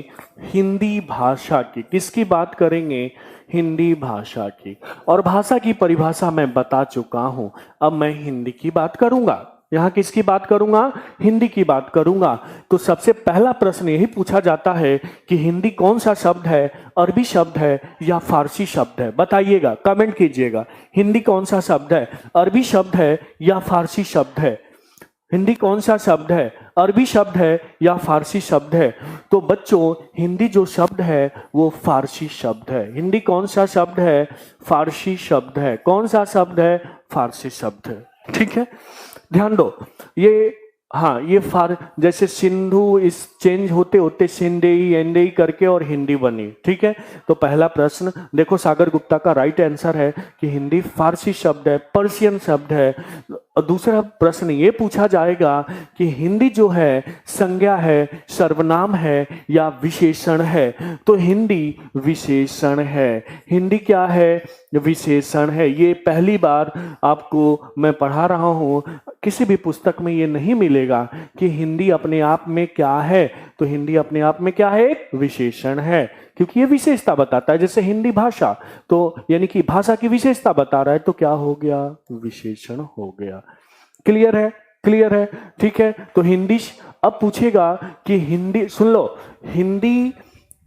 हिंदी भाषा की। किसकी बात करेंगे? हिंदी भाषा की। और भाषा की परिभाषा मैं बता चुका हूं। अब मैं हिंदी की बात करूंगा। यहां किसकी बात करूंगा? हिंदी की बात करूंगा। तो सबसे पहला प्रश्न यही पूछा जाता है कि हिंदी कौन सा शब्द है? अरबी शब्द है या फारसी शब्द है? बताइएगा, कमेंट कीजिएगा। हिंदी कौन सा शब्द है? अरबी शब्द है या फारसी शब्द है? हिंदी कौन सा शब्द है? अरबी शब्द है या फारसी शब्द है? तो बच्चों, हिंदी जो शब्द है वो फारसी शब्द है। हिंदी कौन सा शब्द है? फारसी शब्द है। कौन सा शब्द है? फारसी शब्द है, ठीक है। ध्यान दो, ये हाँ, ये जैसे सिंधु इस चेंज होते होते सिंधेई एंडेई करके और हिंदी बनी, ठीक है। तो पहला प्रश्न देखो, सागर गुप्ता का राइट आंसर है कि हिंदी फारसी शब्द है, पर्शियन शब्द है। और दूसरा प्रश्न ये पूछा जाएगा कि हिंदी जो है संज्ञा है, सर्वनाम है या विशेषण है? तो हिंदी विशेषण है। हिंदी क्या है? विशेषण है। ये पहली बार आपको मैं पढ़ा रहा हूं, किसी भी पुस्तक में ये नहीं मिलेगा कि हिंदी अपने आप में क्या है। तो हिंदी अपने आप में क्या है? विशेषण है, क्योंकि ये विशेषता बताता है। जैसे हिंदी भाषा, तो यानी कि भाषा की विशेषता बता रहा है, तो क्या हो गया? विशेषण हो गया। क्लियर है? क्लियर है, ठीक है। तो हिंदी, अब पूछेगा कि हिंदी, सुन लो, हिंदी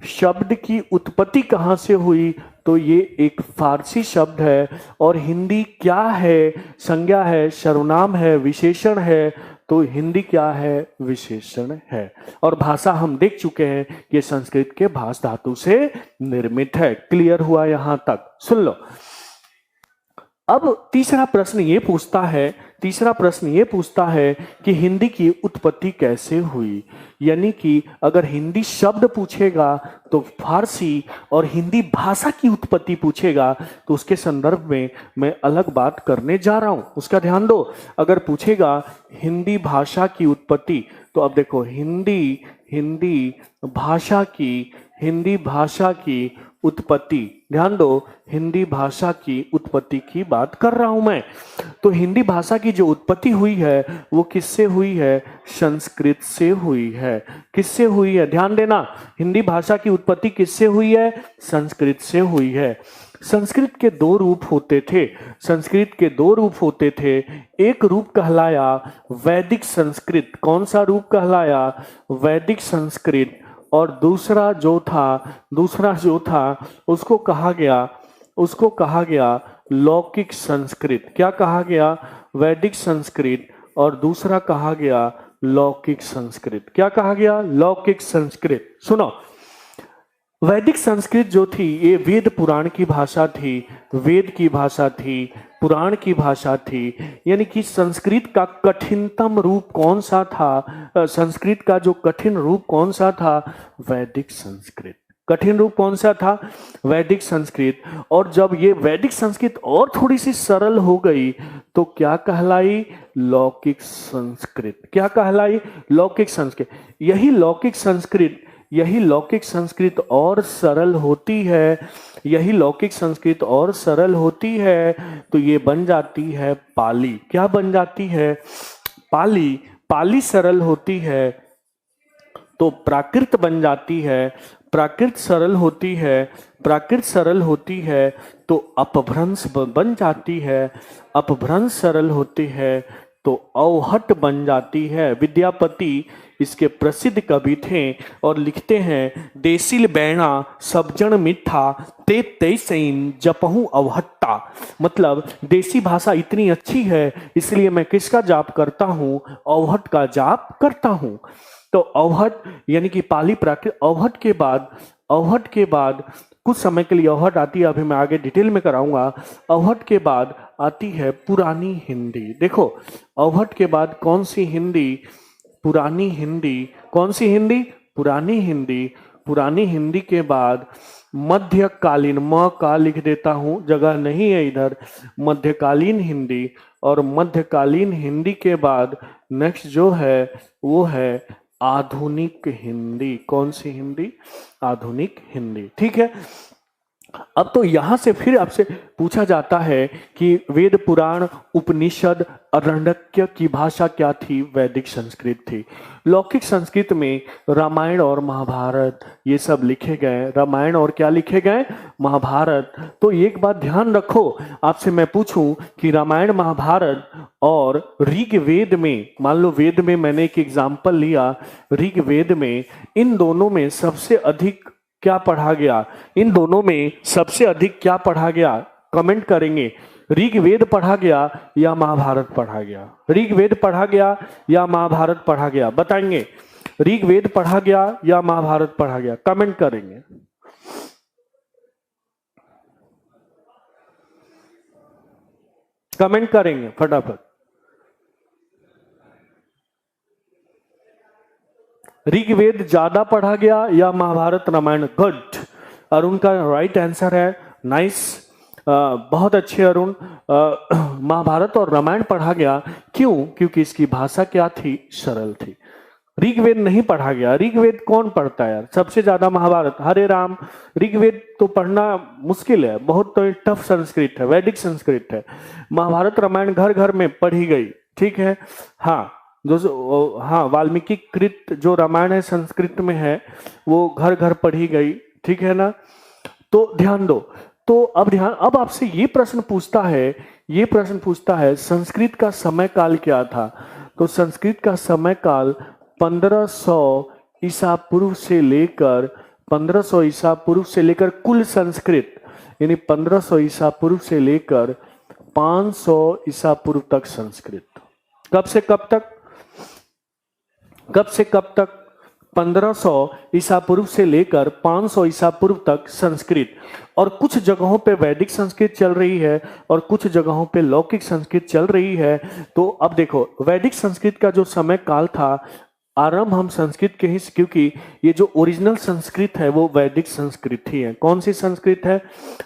शब्द की उत्पत्ति कहाँ से हुई, तो ये एक फारसी शब्द है। और हिंदी क्या है, संज्ञा है, सर्वनाम है, विशेषण है, तो हिंदी क्या है, विशेषण है। और भाषा हम देख चुके हैं कि संस्कृत के भाष धातु से निर्मित है। क्लियर हुआ यहां तक? सुन लो। अब तीसरा प्रश्न ये पूछता है कि हिंदी की उत्पत्ति कैसे हुई। यानी कि अगर हिंदी शब्द पूछेगा तो फारसी, और हिंदी भाषा की उत्पत्ति पूछेगा तो उसके संदर्भ में मैं अलग बात करने जा रहा हूं, उसका ध्यान दो। अगर पूछेगा हिंदी भाषा की उत्पत्ति, तो अब देखो हिंदी भाषा की उत्पत्ति, ध्यान दो, हिंदी भाषा की उत्पत्ति की बात कर रहा हूं मैं। तो हिंदी भाषा की जो उत्पत्ति हुई है वो किससे हुई है, संस्कृत से हुई है। किससे हुई है, ध्यान देना, हिंदी भाषा की उत्पत्ति किससे हुई है, संस्कृत से हुई है। संस्कृत के दो रूप होते थे। एक रूप कहलाया वैदिक संस्कृत। कौन सा रूप कहलाया, वैदिक संस्कृत। और दूसरा जो था उसको कहा गया लौकिक संस्कृत। क्या कहा गया, वैदिक संस्कृत, और दूसरा कहा गया लौकिक संस्कृत। क्या कहा गया, लौकिक संस्कृत। सुनो, वैदिक संस्कृत जो थी ये वेद पुराण की भाषा थी, पुराण की भाषा थी। यानी कि संस्कृत का कठिनतम रूप कौन सा था, संस्कृत का जो कठिन रूप कौन सा था, वैदिक संस्कृत। कठिन रूप कौन सा था, वैदिक संस्कृत। और जब ये वैदिक संस्कृत और थोड़ी सी सरल हो गई तो क्या कहलाई, लौकिक संस्कृत। क्या कहलाई, लौकिक संस्कृत। यही लौकिक संस्कृत और सरल होती है, तो ये बन जाती है पाली। क्या बन जाती है, पाली सरल होती है तो प्राकृत बन जाती है। प्राकृत सरल होती है तो अपभ्रंश बन जाती है। अपभ्रंश सरल होती है तो अवहट बन जाती है। विद्यापति इसके प्रसिद्ध कवि थे और लिखते हैं, देसिल बैणा सब जन मिठा ते तैसैन जपहु अवहट्टा। मतलब देसी भाषा इतनी अच्छी है इसलिए मैं किसका जाप करता हूँ, अवहट का जाप करता हूँ। तो अवहट यानी कि पाली प्राकृत। अवहट के बाद कुछ समय के लिए अवहट आती है, अभी मैं आगे डिटेल में कराऊंगा। अवहट के बाद आती है पुरानी हिंदी। देखो, अवहट के बाद कौन सी हिंदी, पुरानी हिंदी। कौन सी हिंदी, पुरानी हिंदी। पुरानी हिंदी के बाद मध्यकालीन, म का लिख देता हूं, जगह नहीं है इधर, मध्यकालीन हिंदी। और मध्यकालीन हिंदी के बाद नेक्स्ट जो है वो है आधुनिक हिंदी। कौन सी हिंदी, आधुनिक हिंदी। ठीक है। अब तो यहां से फिर आपसे पूछा जाता है कि वेद पुराण उपनिषद अरण्यक की भाषा क्या थी, वैदिक संस्कृत थी। लौकिक संस्कृत में रामायण और महाभारत ये सब लिखे गए। रामायण और क्या लिखे गए, महाभारत। तो एक बात ध्यान रखो, आपसे मैं पूछूं कि रामायण महाभारत और ऋग्वेद में, मान लो वेद में मैंने एक एग्जाम्पल लिया, ऋग्वेद में इन दोनों में सबसे अधिक क्या पढ़ा गया, इन दोनों में सबसे अधिक क्या पढ़ा गया, कमेंट करेंगे। ऋग्वेद पढ़ा गया या महाभारत पढ़ा गया, ऋग्वेद पढ़ा गया या महाभारत पढ़ा गया, बताएंगे। ऋग्वेद पढ़ा गया या महाभारत पढ़ा गया, कमेंट करेंगे। कमेंट करेंगे फटाफट। ऋग्वेद ज्यादा पढ़ा गया या महाभारत रामायण? गुड, अरुण का राइट आंसर है, नाइस, बहुत अच्छे अरुण। महाभारत और रामायण पढ़ा गया, क्यों? क्योंकि इसकी भाषा क्या थी, सरल थी। ऋग्वेद नहीं पढ़ा गया। ऋग्वेद कौन पढ़ता है यार, सबसे ज्यादा महाभारत। हरे राम, ऋग्वेद तो पढ़ना मुश्किल है, बहुत तो टफ संस्कृत है, वैदिक संस्कृत है। महाभारत रामायण घर घर में पढ़ी गई, ठीक है। हाँ, हाँ, वाल्मीकि कृत जो रामायण है संस्कृत में है, वो घर घर पढ़ी गई, ठीक है ना। तो ध्यान दो। तो अब आपसे ये प्रश्न पूछता है संस्कृत का समय काल क्या था। तो संस्कृत का समय काल 1500 ईसा पूर्व से लेकर 1500 ईसा पूर्व से लेकर कुल संस्कृत, यानी 1500 ईसा पूर्व से लेकर 500 ईसा पूर्व तक संस्कृत। कब से कब तक? कब से कब तक? 1500 ईसा पूर्व से लेकर 500 ईसा पूर्व तक संस्कृत, और कुछ जगहों पे वैदिक संस्कृत चल रही है और कुछ जगहों पे लौकिक संस्कृत चल रही है। तो अब देखो, वैदिक संस्कृत का जो समय काल था, आरंभ हम संस्कृत के ही, क्योंकि ये जो ओरिजिनल संस्कृत है वो वैदिक संस्कृत ही है। कौन सी संस्कृत है?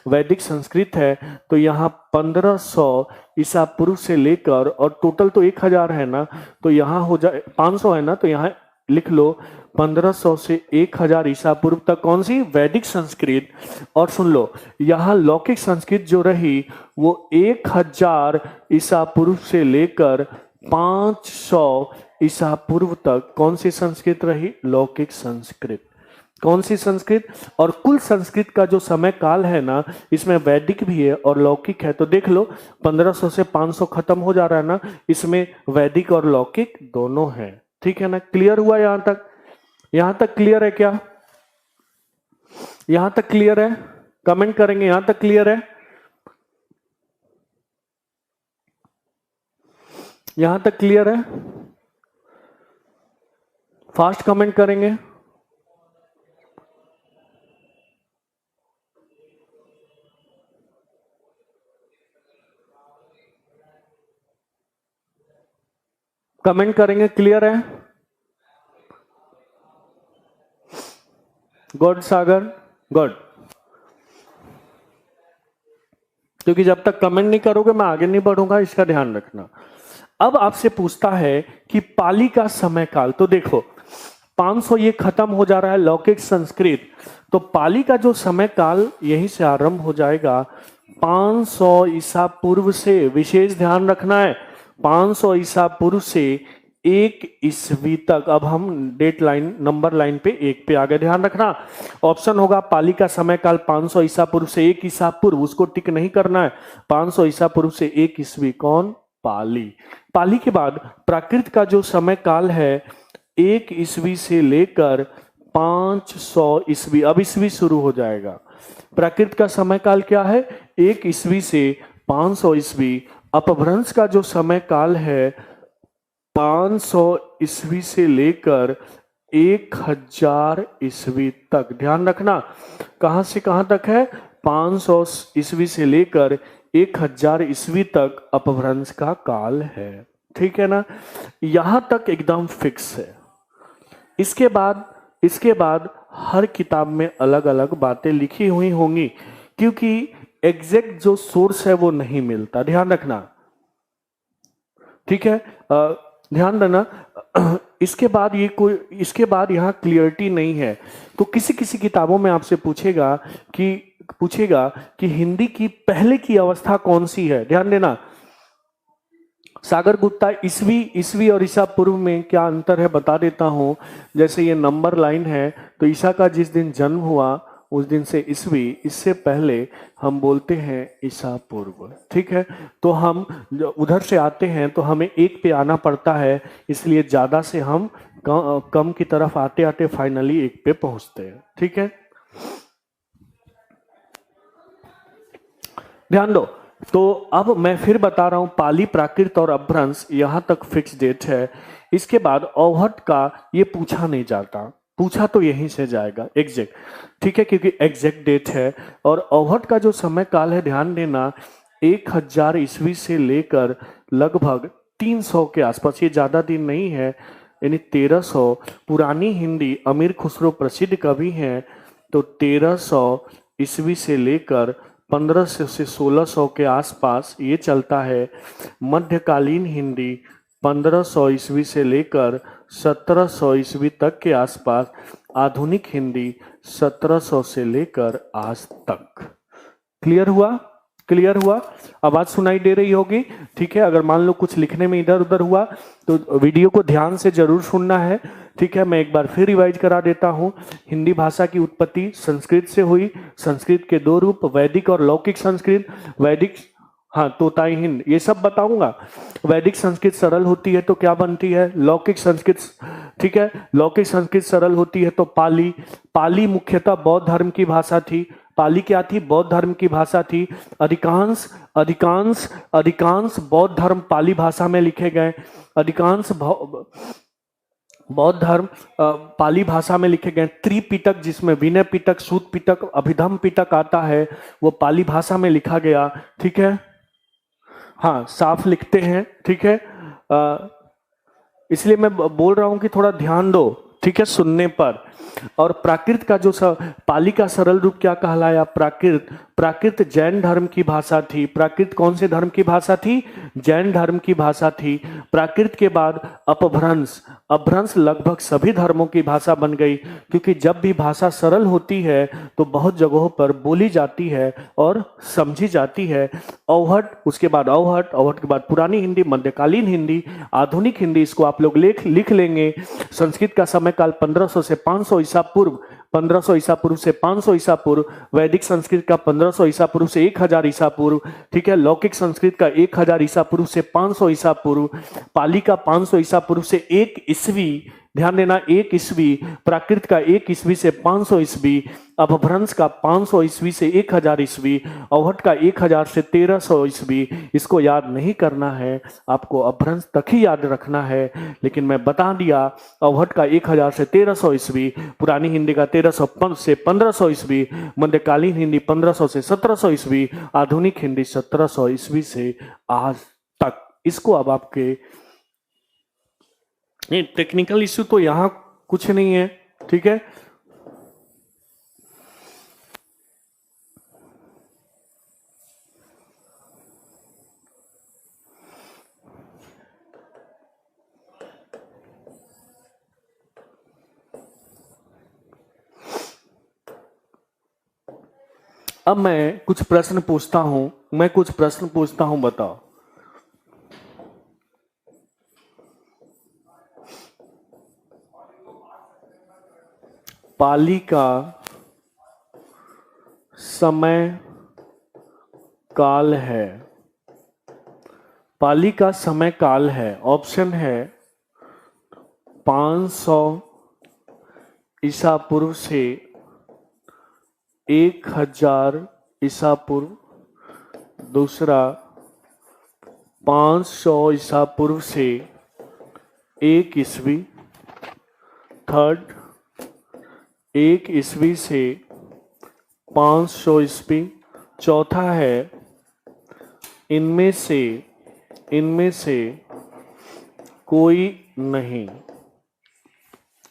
वैदिक संस्कृत है। तो यहाँ 1500 ईसा पूर्व से लेकर, और टोटल तो 1000 है ना, तो यहाँ हो जाए 500 है ना, तो यहाँ लिख लो 1500 से 1000 ईसा पूर्व तक कौन सी? वैदिक संस्कृत। और सुन लो, यहाँ लौकिक संस्कृत जो रही वो 1000 ईसा पूर्व से लेकर 500 ईसा पूर्व तक कौन सी संस्कृत रही? लौकिक संस्कृत। कौन सी संस्कृत? और कुल संस्कृत का जो समय काल है ना, इसमें वैदिक भी है और लौकिक है। तो देख लो 1500 से 500 खत्म हो जा रहा है ना, इसमें वैदिक और लौकिक दोनों है। ठीक है ना? क्लियर हुआ यहां तक? यहां तक क्लियर है क्या? यहां तक क्लियर है? कमेंट करेंगे यहां तक क्लियर है? यहां तक क्लियर है? फास्ट कमेंट करेंगे। कमेंट करेंगे, क्लियर है? गुड सागर, गुड। क्योंकि जब तक कमेंट नहीं करोगे मैं आगे नहीं बढ़ूंगा, इसका ध्यान रखना। अब आपसे पूछता है कि पाली का समय काल। तो देखो 500 ये खत्म हो जा रहा है लौकिक संस्कृत, तो पाली का जो समय काल यहीं से आरंभ हो जाएगा 500 ईसा पूर्व से। विशेष ध्यान रखना है, 500 ईसा पूर्व से 1 ईस्वी तक। अब हम डेट लाइन, नंबर लाइन पे 1 पे आगे, ध्यान रखना। ऑप्शन होगा पाली का समय काल 500 ईसा पूर्व से 1 ईसा पूर्व, उसको टिक नहीं करना है। 500 ईसा पूर्व से 1 ईस्वी, कौन? पाली। पाली के बाद प्राकृत का जो समय काल है 1 ईस्वी से लेकर 500 ईस्वी। अब ईस्वी शुरू हो जाएगा। प्राकृत का समय काल क्या है? 1 ईस्वी से 500 ईस्वी। अपभ्रंश का जो समय काल है 500 ईस्वी से लेकर 1000 ईस्वी तक। ध्यान रखना, कहां से कहां तक है? 500 ईस्वी से लेकर 1000 ईस्वी तक अपभ्रंश का काल है। ठीक है ना? यहां तक एकदम फिक्स है। इसके बाद हर किताब में अलग अलग बातें लिखी हुई होंगी, क्योंकि एग्जैक्ट जो सोर्स है वो नहीं मिलता। ध्यान रखना, ठीक है? ध्यान देना। इसके बाद यहाँ क्लियरिटी नहीं है। तो किसी किसी किताबों में आपसे पूछेगा कि हिंदी की पहले की अवस्था कौन सी है। ध्यान देना, सागर गुप्ता ईस्वी और ईसा पूर्व में क्या अंतर है बता देता हूं। जैसे ये नंबर लाइन है, तो ईसा का जिस दिन जन्म हुआ उस दिन से ईस्वी, इससे पहले हम बोलते हैं ईसा पूर्व। ठीक है? तो हम उधर से आते हैं तो हमें 1 पे आना पड़ता है, इसलिए ज्यादा से हम कम की तरफ आते आते फाइनली 1 पे पहुंचते हैं। ठीक है? ध्यान दो। तो अब मैं फिर बता रहा हूं, पाली, प्राकृत और अपभ्रंश यहां तक फिक्स डेट है। इसके बाद अवहट का ये पूछा नहीं जाता, पूछा तो यहीं से जाएगा एग्जैक्ट। ठीक है? क्योंकि एग्जैक्ट डेट है। और अवहट का जो समय काल है, ध्यान देना, 1000 ईस्वी से लेकर लगभग 300 के आसपास, ये ज्यादा दिन नहीं है, यानी 1300। पुरानी हिंदी, अमीर खुसरो प्रसिद्ध कवि हैं, तो 1300 ईस्वी से लेकर 1500 से 1600 के आसपास ये चलता है। मध्यकालीन हिंदी 1500 ईस्वी से लेकर 1700 ईस्वी तक के आसपास। आधुनिक हिंदी 1700 से लेकर आज तक। क्लियर हुआ? क्लियर हुआ? आवाज सुनाई दे रही होगी? ठीक है? अगर मान लो कुछ लिखने में इधर उधर हुआ तो वीडियो को ध्यान से जरूर सुनना है। ठीक है? मैं एक बार फिर रिवाइज करा देता हूं। हिंदी भाषा की उत्पत्ति संस्कृत से हुई। संस्कृत के 2 रूप, वैदिक और लौकिक संस्कृत। वैदिक, हाँ, तोताई हिंद, ये सब बताऊंगा। वैदिक संस्कृत सरल होती है तो क्या बनती है? लौकिक संस्कृत ठीक है। लौकिक संस्कृत सरल होती है तो पाली, पाली मुख्यतः बौद्ध धर्म की भाषा थी। पाली क्या थी? बौद्ध धर्म की भाषा थी। अधिकांश अधिकांश अधिकांश बौद्ध धर्म पाली भाषा में लिखे गए। अधिकांश बौद्ध धर्म पाली भाषा में लिखे गए। त्रिपिटक, जिसमें विनय पिटक, सूत पिटक, अभिधम पिटक आता है, वो पाली भाषा में लिखा गया। ठीक है, हाँ साफ लिखते हैं। ठीक है, इसलिए मैं बोल रहा हूं कि थोड़ा ध्यान दो, ठीक है, सुनने पर। और प्राकृत का जो पाली का सरल रूप क्या कहलाया? प्राकृत। प्राकृत जैन धर्म की भाषा थी। प्राकृत कौन से धर्म की भाषा थी? जैन धर्म की भाषा थी। प्राकृत के बाद अपभ्रंश। अपभ्रंश लगभग सभी धर्मों की भाषा बन गई, क्योंकि जब भी भाषा सरल होती है तो बहुत जगहों पर बोली जाती है और समझी जाती है। अवहट, उसके बाद अवहट, अवहट के बाद पुरानी हिंदी, मध्यकालीन हिंदी, आधुनिक हिंदी, इसको आप लोग लिख लेंगे। संस्कृत का समय काल 1500 से 500 ईसा पूर्व, 1500 ईसा पूर्व से 500 ईसा पूर्व। वैदिक संस्कृत का 1500 ईसा पूर्व से 1000 ईसा पूर्व। ठीक है, लौकिक संस्कृत का 1000 ईसा पूर्व से 500 ईसा पूर्व। पाली का 500 ईसा पूर्व से 1 ईस्वी, ध्यान देना 1 ईस्वी। प्राकृत का 1 ईस्वी से 500 ईस्वी। अपभ्रंश का 500 ईस्वी से 1000 ईस्वी। अवहट का 1000 से 1300 ईस्वी। इसको याद नहीं करना है, आपको अपभ्रंश तक ही याद रखना है, लेकिन मैं बता दिया। अवहट का 1000 से 1300 ईस्वी, पुरानी हिंदी का 1300 से 1500 ईस्वी, मध्यकालीन हिंदी 1500 से 1700 ईस्वी, आधुनिक हिंदी 1700 ईस्वी से आज तक। इसको अब आपके नहीं, टेक्निकल इश्यू तो यहां कुछ नहीं है। ठीक है, अब मैं कुछ प्रश्न पूछता हूं, बताओ। पाली का समय काल है, पाली का समय काल है। ऑप्शन है 500 ईसा पूर्व से 1000 ईसा पूर्व। दूसरा 500 ईसा पूर्व से 1 ईस्वी। थर्ड 1 ईस्वी से 500 ईस्वी। चौथा है इनमें से कोई नहीं।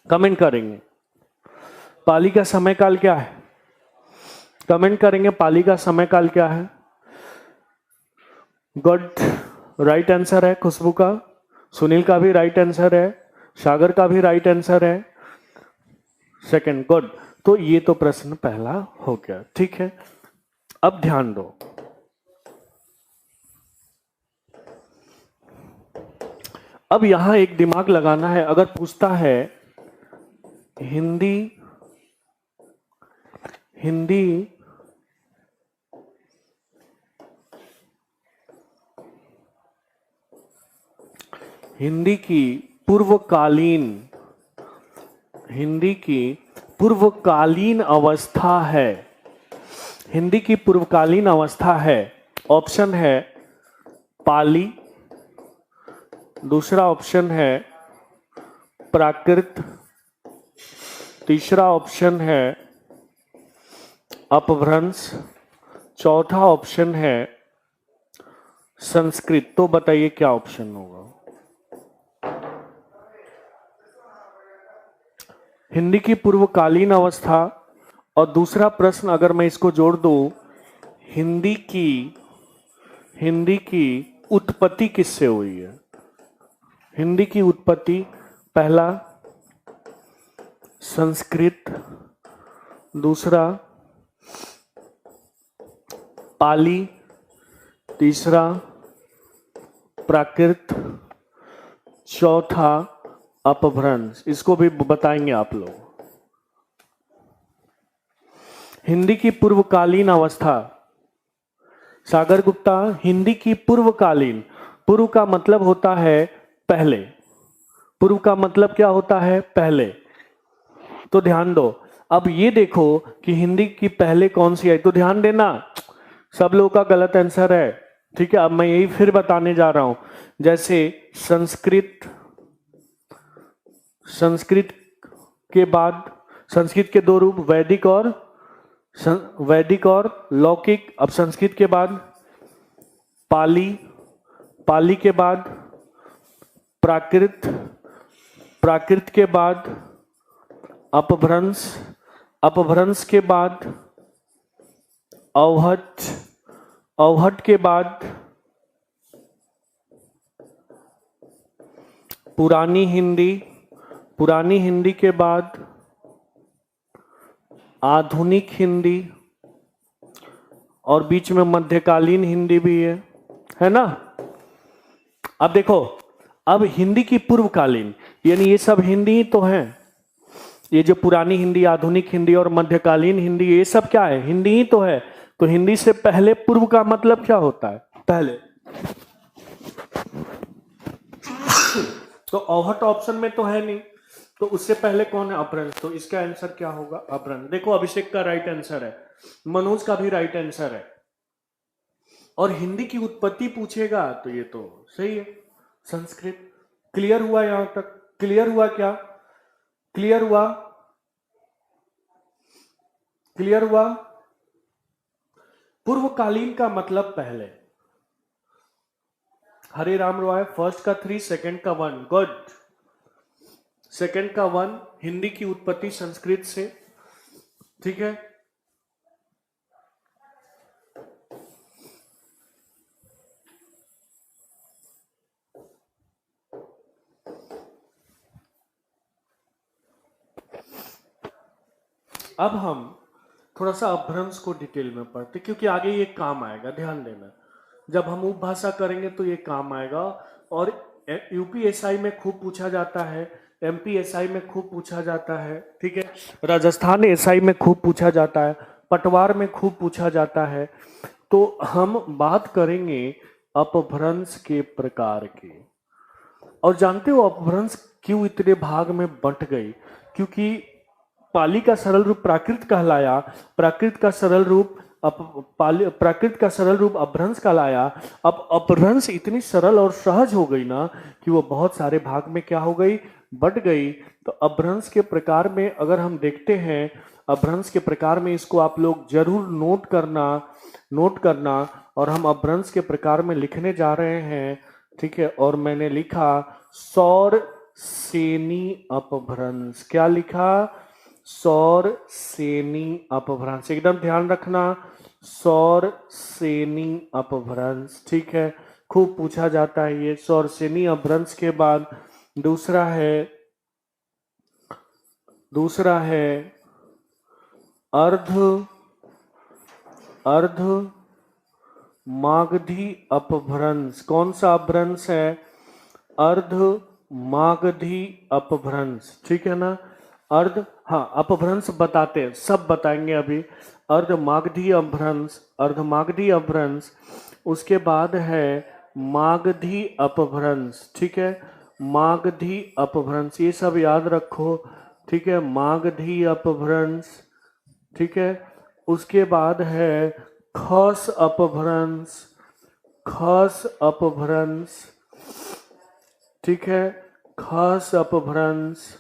कमेंट करेंगे पाली का समय काल क्या है? कमेंट करेंगे पाली का समय काल क्या है? गुड, राइट आंसर है खुशबू का, सुनील का भी राइट आंसर है, सागर का भी राइट आंसर है। Second, good. तो ये तो प्रश्न पहला हो गया। ठीक है, अब ध्यान दो। अब यहां एक दिमाग लगाना है। अगर पूछता है हिंदी की पूर्वकालीन अवस्था है। हिंदी की पूर्वकालीन अवस्था है। ऑप्शन है पाली, दूसरा ऑप्शन है प्राकृत, तीसरा ऑप्शन है अपभ्रंश, चौथा ऑप्शन है संस्कृत। तो बताइए क्या ऑप्शन होगा? हिंदी की पूर्वकालीन अवस्था, और दूसरा प्रश्न अगर मैं इसको जोड़ दूं, हिंदी की उत्पत्ति किससे हुई है? हिंदी की उत्पत्ति, पहला संस्कृत, दूसरा पाली, तीसरा प्राकृत, चौथा अपभ्रंश। इसको भी बताएंगे आप लोग। हिंदी की पूर्वकालीन अवस्था, सागर गुप्ता, हिंदी की पूर्वकालीन, पूर्व का मतलब होता है पहले, पूर्व का मतलब क्या होता है? पहले। तो ध्यान दो, अब ये देखो कि हिंदी की पहले कौन सी आई, तो ध्यान देना सब लोगों का गलत आंसर है, ठीक है। अब मैं यही फिर बताने जा रहा हूं, जैसे संस्कृत, संस्कृत के बाद, संस्कृत के दो रूप वैदिक और वैदिक और लौकिक। अब संस्कृत के बाद पाली, पाली के बाद प्राकृत, प्राकृत के बाद अपभ्रंश, अपभ्रंश के बाद अवहट, अवहट के बाद पुरानी हिंदी, पुरानी हिंदी के बाद आधुनिक हिंदी, और बीच में मध्यकालीन हिंदी भी है ना। अब देखो, अब हिंदी की पूर्वकालीन, यानी ये सब हिंदी तो है, ये जो पुरानी हिंदी, आधुनिक हिंदी और मध्यकालीन हिंदी, ये सब क्या है? हिंदी ही तो है। तो हिंदी से पहले पूर्व का मतलब क्या होता है? पहले। तो अवहट ऑप्शन में तो है नहीं, तो उससे पहले कौन है? अपभ्रंश। तो इसका आंसर क्या होगा? अपभ्रंश। देखो अभिषेक का राइट आंसर है, मनोज का भी राइट आंसर है। और हिंदी की उत्पत्ति पूछेगा तो ये तो सही है, संस्कृत। क्लियर हुआ? यहां तक क्लियर हुआ क्या? क्लियर हुआ? क्लियर हुआ? पूर्वकालीन का मतलब पहले। हरे राम रॉय, फर्स्ट का 3, सेकंड का 1, गुड। सेकंड का 1, हिंदी की उत्पत्ति संस्कृत से, ठीक है। अब हम थोड़ा सा अपभ्रंश को डिटेल में पढ़ते, क्योंकि आगे ये काम आएगा, ध्यान देना। जब हम उपभाषा करेंगे तो ये काम आएगा, और यूपीएसआई में खूब पूछा जाता है, एमपीएसआई में खूब पूछा जाता है, ठीक है। राजस्थान एसआई में खूब पूछा जाता है, पटवार में खूब पूछा जाता है। तो हम बात करेंगे अपभ्रंश के प्रकार की। और जानते हो अपभ्रंश क्यों इतने भाग में बंट गई? क्योंकि पाली का सरल रूप प्राकृत कहलाया, प्राकृत का सरल रूप प्राकृत का सरल रूप अपभ्रंश कहलाया। अब अपभ्रंश इतनी सरल और सहज हो गई ना कि वो बहुत सारे भाग में क्या हो गई? बट गई। तो अपभ्रंश के प्रकार में अगर हम देखते हैं, अपभ्रंश के प्रकार में, इसको आप लोग जरूर नोट करना, नोट करना। और हम अपभ्रंश के प्रकार में लिखने जा रहे हैं, ठीक है। और मैंने लिखा सौर सेनी अपभ्रंश। क्या लिखा? सौर सेनी अपभ्रंश। एकदम ध्यान रखना, सौर सेनी अपभ्रंश, ठीक है। खूब पूछा जाता है ये सौर सेनी अपभ्रंश। के बाद दूसरा है, दूसरा है अर्ध, अर्ध मागधी अपभ्रंश। कौन सा अपभ्रंश है? अर्ध मागधी अपभ्रंश, ठीक है ना। अर्ध, हाँ, अपभ्रंश बताते हैं, सब बताएंगे अभी। अर्ध मागधी अपभ्रंश, अर्ध मागधी अपभ्रंश। उसके बाद है मागधी अपभ्रंश, ठीक है। मागधी अपभ्रंश, ये सब याद रखो, ठीक है। मागधी अपभ्रंश, ठीक है। उसके बाद है खस अपभ्रंश, खस अपभ्रंश, ठीक है। खस अपभ्रंश,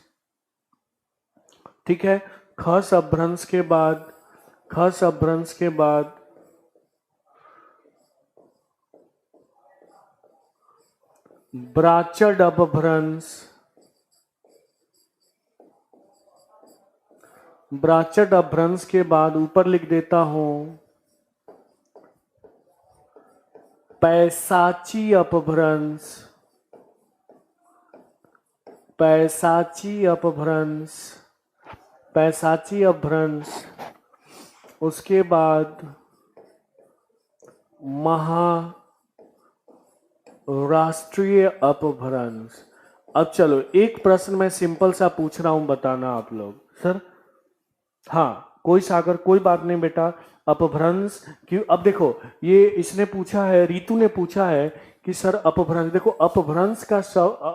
ठीक है। खस अपभ्रंश के बाद, खस अपभ्रंश के बाद ब्राचड अपभ्रंश, ब्राचड अपभ्रंश के बाद ऊपर लिख देता हूं पैसाची अपभ्रंश, पैसाची अपभ्रंश, पैसाची अपभ्रंश। उसके बाद महाराष्ट्रीय अपभ्रंश। अब चलो एक प्रश्न मैं सिंपल सा पूछ रहा हूं, बताना आप लोग। सर, हाँ, कोई सागर, कोई बात नहीं बेटा। अपभ्रंश क्यों? अब देखो, ये इसने पूछा है, रीतू ने पूछा है कि सर अपभ्रंश, देखो अपभ्रंश का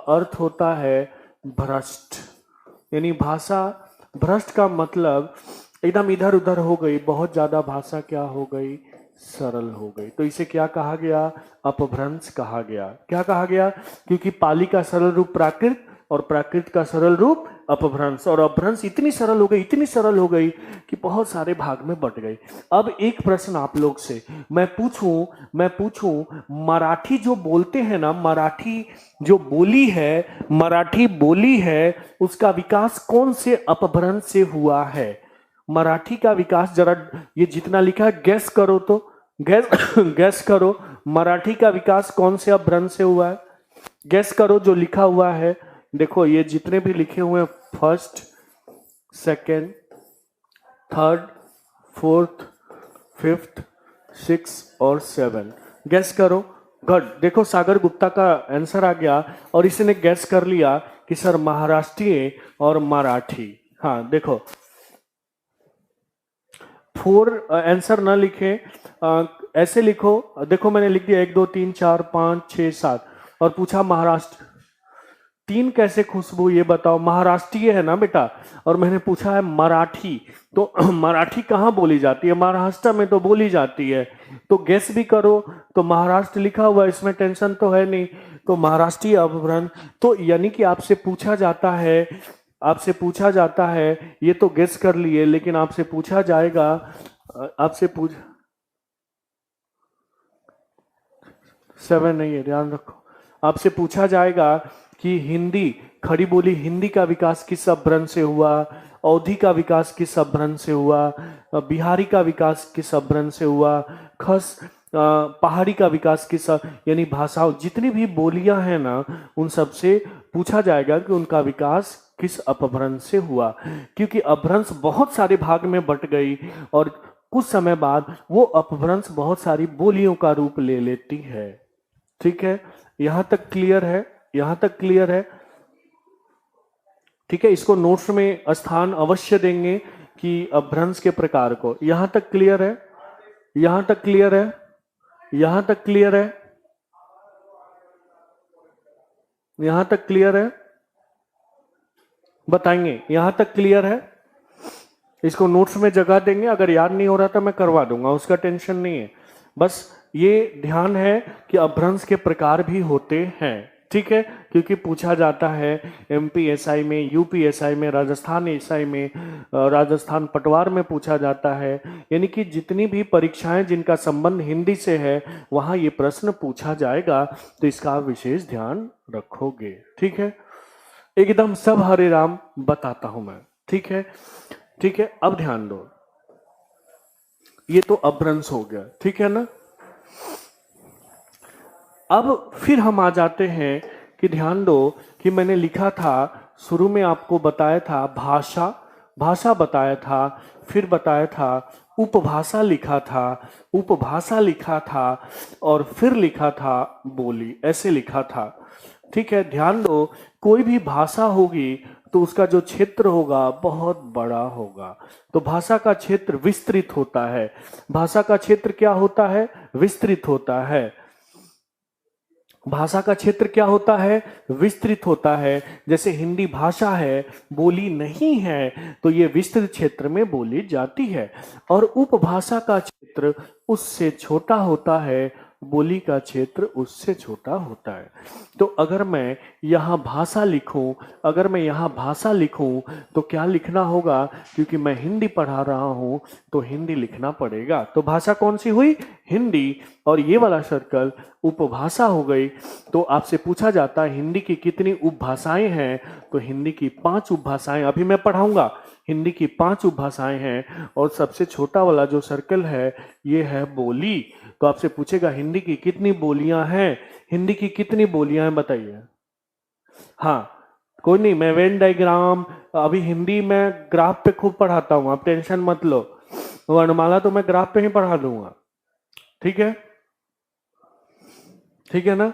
अर्थ होता है भ्रष्ट, यानी भाषा भ्रष्ट का मतलब एकदम इधर उधर हो गई, बहुत ज्यादा भाषा क्या हो गई, सरल हो गई। तो इसे क्या कहा गया, अपभ्रंश कहा गया। क्या कहा गया, क्योंकि पाली का सरल रूप प्राकृत और प्राकृत का सरल रूप अपभ्रंश, और अपभ्रंश इतनी सरल हो गई, इतनी सरल हो गई कि बहुत सारे भाग में बट गई। अब एक प्रश्न आप लोग से मैं पूछूं, मराठी जो बोलते हैं ना, मराठी जो बोली है, मराठी बोली है, उसका विकास कौन से अपभ्रंश से हुआ है? मराठी का विकास जरा ये जितना लिखा है गैस करो, तो गैस करो, मराठी का विकास कौन से अपभ्रंश से हुआ है? गैस करो जो लिखा हुआ है। देखो ये जितने भी लिखे हुए हैं, first, second, third, fourth, fifth, six और सेवन, गैस करो। गुड, देखो सागर गुप्ता का आंसर आ गया और इसने गैस कर लिया कि सर महाराष्ट्रीय और मराठी। हाँ देखो, 4 आंसर ना लिखे, ऐसे लिखो। देखो मैंने लिख दिया 1 2 3 4 5 6 7 और पूछा महाराष्ट्र 3 कैसे खुशबू, ये बताओ। महाराष्ट्रीय है ना बेटा, और मैंने पूछा है मराठी, तो मराठी कहाँ बोली जाती है? महाराष्ट्र में तो बोली जाती है। तो गैस भी करो, तो महाराष्ट्र लिखा हुआ है, इसमें टेंशन तो है नहीं। तो महाराष्ट्रीय अपभ्रंश, तो यानी कि आपसे पूछा जाता है, ये तो गेस कर लिए, लेकिन आपसे पूछा जाएगा, आपसे पूछ 7 नहीं है, ध्यान रखो। आपसे पूछा जाएगा कि हिंदी, खड़ी बोली हिंदी का विकास किस अपभ्रंश से हुआ, अवधी का विकास किस अपभ्रंश से हुआ, बिहारी का विकास किस अपभ्रंश से हुआ, खस पहाड़ी का विकास किस, यानी भाषाओं जितनी भी बोलियां हैं ना, उन सब से पूछा जाएगा कि उनका विकास किस अपभ्रंश से हुआ। क्योंकि अपभ्रंश बहुत सारे भाग में बट गई और कुछ समय बाद वो अपभ्रंश बहुत सारी बोलियों का रूप ले लेती है। ठीक है, यहां तक क्लियर है? यहां तक क्लियर है? ठीक है, इसको नोट्स में स्थान अवश्य देंगे कि अपभ्रंश के प्रकार को। यहां तक क्लियर है? यहां तक क्लियर है? यहां तक क्लियर है? यहां तक क्लियर है? बताएंगे यहां तक क्लियर है? इसको नोट्स में जगह देंगे, अगर याद नहीं हो रहा तो मैं करवा दूंगा, उसका टेंशन नहीं है। बस ये ध्यान है कि अपभ्रंश के प्रकार भी होते हैं। ठीक है, क्योंकि पूछा जाता है एमपी एसआई में, यूपी एसआई में, राजस्थान एसआई में, राजस्थान पटवार में पूछा जाता है, यानी कि जितनी भी परीक्षाएं जिनका संबंध हिंदी से है वहां ये प्रश्न पूछा जाएगा, तो इसका आप विशेष ध्यान रखोगे। ठीक है, एकदम सब हरे राम बताता हूं मैं। ठीक है, ठीक है, अब ध्यान दो, ये तो अपभ्रंश हो गया, ठीक है ना। अब फिर हम आ जाते हैं कि ध्यान दो कि मैंने लिखा था, शुरू में आपको बताया था भाषा, भाषा बताया था, फिर बताया था उपभाषा लिखा था, उपभाषा लिखा था, और फिर लिखा था बोली, ऐसे लिखा था। ठीक है, ध्यान दो, कोई भी भाषा होगी तो उसका जो क्षेत्र होगा बहुत बड़ा होगा। तो भाषा का क्षेत्र विस्तृत होता है। भाषा का क्षेत्र क्या होता है? विस्तृत होता है। भाषा का क्षेत्र क्या होता है? विस्तृत होता है। जैसे हिंदी भाषा है, बोली नहीं है, तो ये विस्तृत क्षेत्र में बोली जाती है। और उपभाषा का क्षेत्र उससे छोटा होता है, बोली का क्षेत्र उससे छोटा होता है। तो अगर मैं यहाँ भाषा लिखूं, अगर मैं यहाँ भाषा लिखूं तो क्या लिखना होगा? क्योंकि मैं हिंदी पढ़ा रहा हूं तो हिंदी लिखना पड़ेगा। तो भाषा कौन सी हुई? हिंदी। और ये वाला सर्कल उपभाषा हो गई। तो आपसे पूछा जाता है हिंदी की कितनी उपभाषाएं हैं? तो हिंदी की 5 उपभाषाएं अभी मैं पढ़ाऊंगा। हिंदी की 5 उपभाषाएं हैं और सबसे छोटा वाला जो सर्कल है ये है बोली। तो आपसे पूछेगा हिंदी की कितनी बोलियां हैं? हिंदी की कितनी बोलियां हैं बताइए। हाँ, कोई नहीं, मैं वेन डायग्राम, अभी हिंदी में ग्राफ पे खूब पढ़ाता हूं, आप टेंशन मत लो। वर्णमाला तो मैं ग्राफ पे ही पढ़ा दूंगा। ठीक है, ठीक है ना।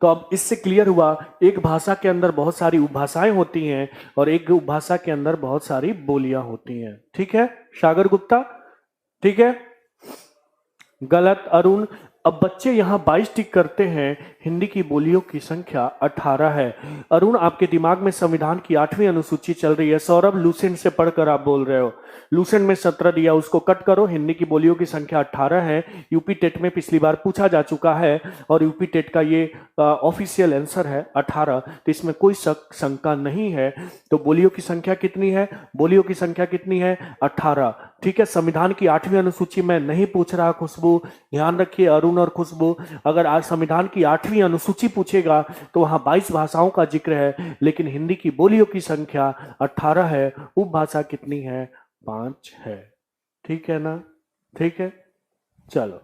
तो अब इससे क्लियर हुआ, एक भाषा के अंदर बहुत सारी उपभाषाएं होती हैं और एक उपभाषा के अंदर बहुत सारी बोलियां होती हैं। ठीक है सागर गुप्ता? ठीक है, गलत अरुण। अब बच्चे यहाँ 22 टिक करते हैं, हिंदी की बोलियों की संख्या 18 है। अरुण, आपके दिमाग में संविधान की 8वीं अनुसूची चल रही है। सौरभ, लूसेंट से पढ़कर आप बोल रहे हो। लूसेंट में 17 दिया, उसको कट करो। हिंदी की बोलियों की संख्या 18 है। यूपी टेट में पिछली बार पूछा जा चुका है और यूपी टेट का ये ऑफिशियल आंसर है 18, तो इसमें कोई शंका नहीं है। तो बोलियों की संख्या कितनी है? बोलियों की संख्या कितनी है? 18। ठीक है, संविधान की 8वीं अनुसूची में नहीं पूछ रहा खुशबू, ध्यान रखिए अरुण और खुशबू। अगर आज संविधान की 8वीं अनुसूची पूछेगा तो वहां 22 भाषाओं का जिक्र है, लेकिन हिंदी की बोलियों की संख्या 18 है। उपभाषा कितनी है? 5 है। ठीक है ना? ठीक है, चलो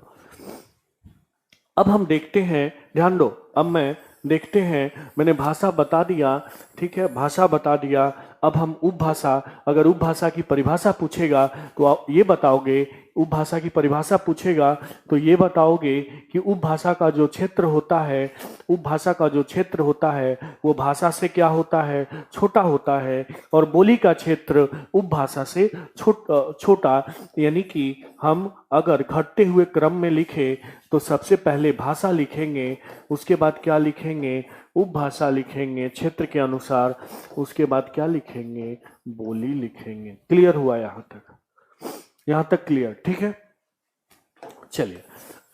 अब हम देखते हैं, ध्यान दो। अब मैं देखते हैं, मैंने भाषा बता दिया, ठीक है, भाषा बता दिया। अब हम उपभाषा, अगर उपभाषा की परिभाषा पूछेगा तो आप ये बताओगे, उपभाषा की परिभाषा पूछेगा तो ये बताओगे कि उपभाषा का जो क्षेत्र होता है, उपभाषा का जो क्षेत्र होता है वो भाषा से क्या होता है? छोटा होता है। और बोली का क्षेत्र उपभाषा से छोटा, यानी कि हम अगर घटते हुए क्रम में लिखे तो सबसे पहले भाषा लिखेंगे, उसके बाद क्या लिखेंगे? उपभाषा लिखेंगे क्षेत्र के अनुसार, उसके बाद क्या लिखेंगे? बोली लिखेंगे। क्लियर हुआ यहाँ तक? यहाँ तक क्लियर? ठीक है, चलिए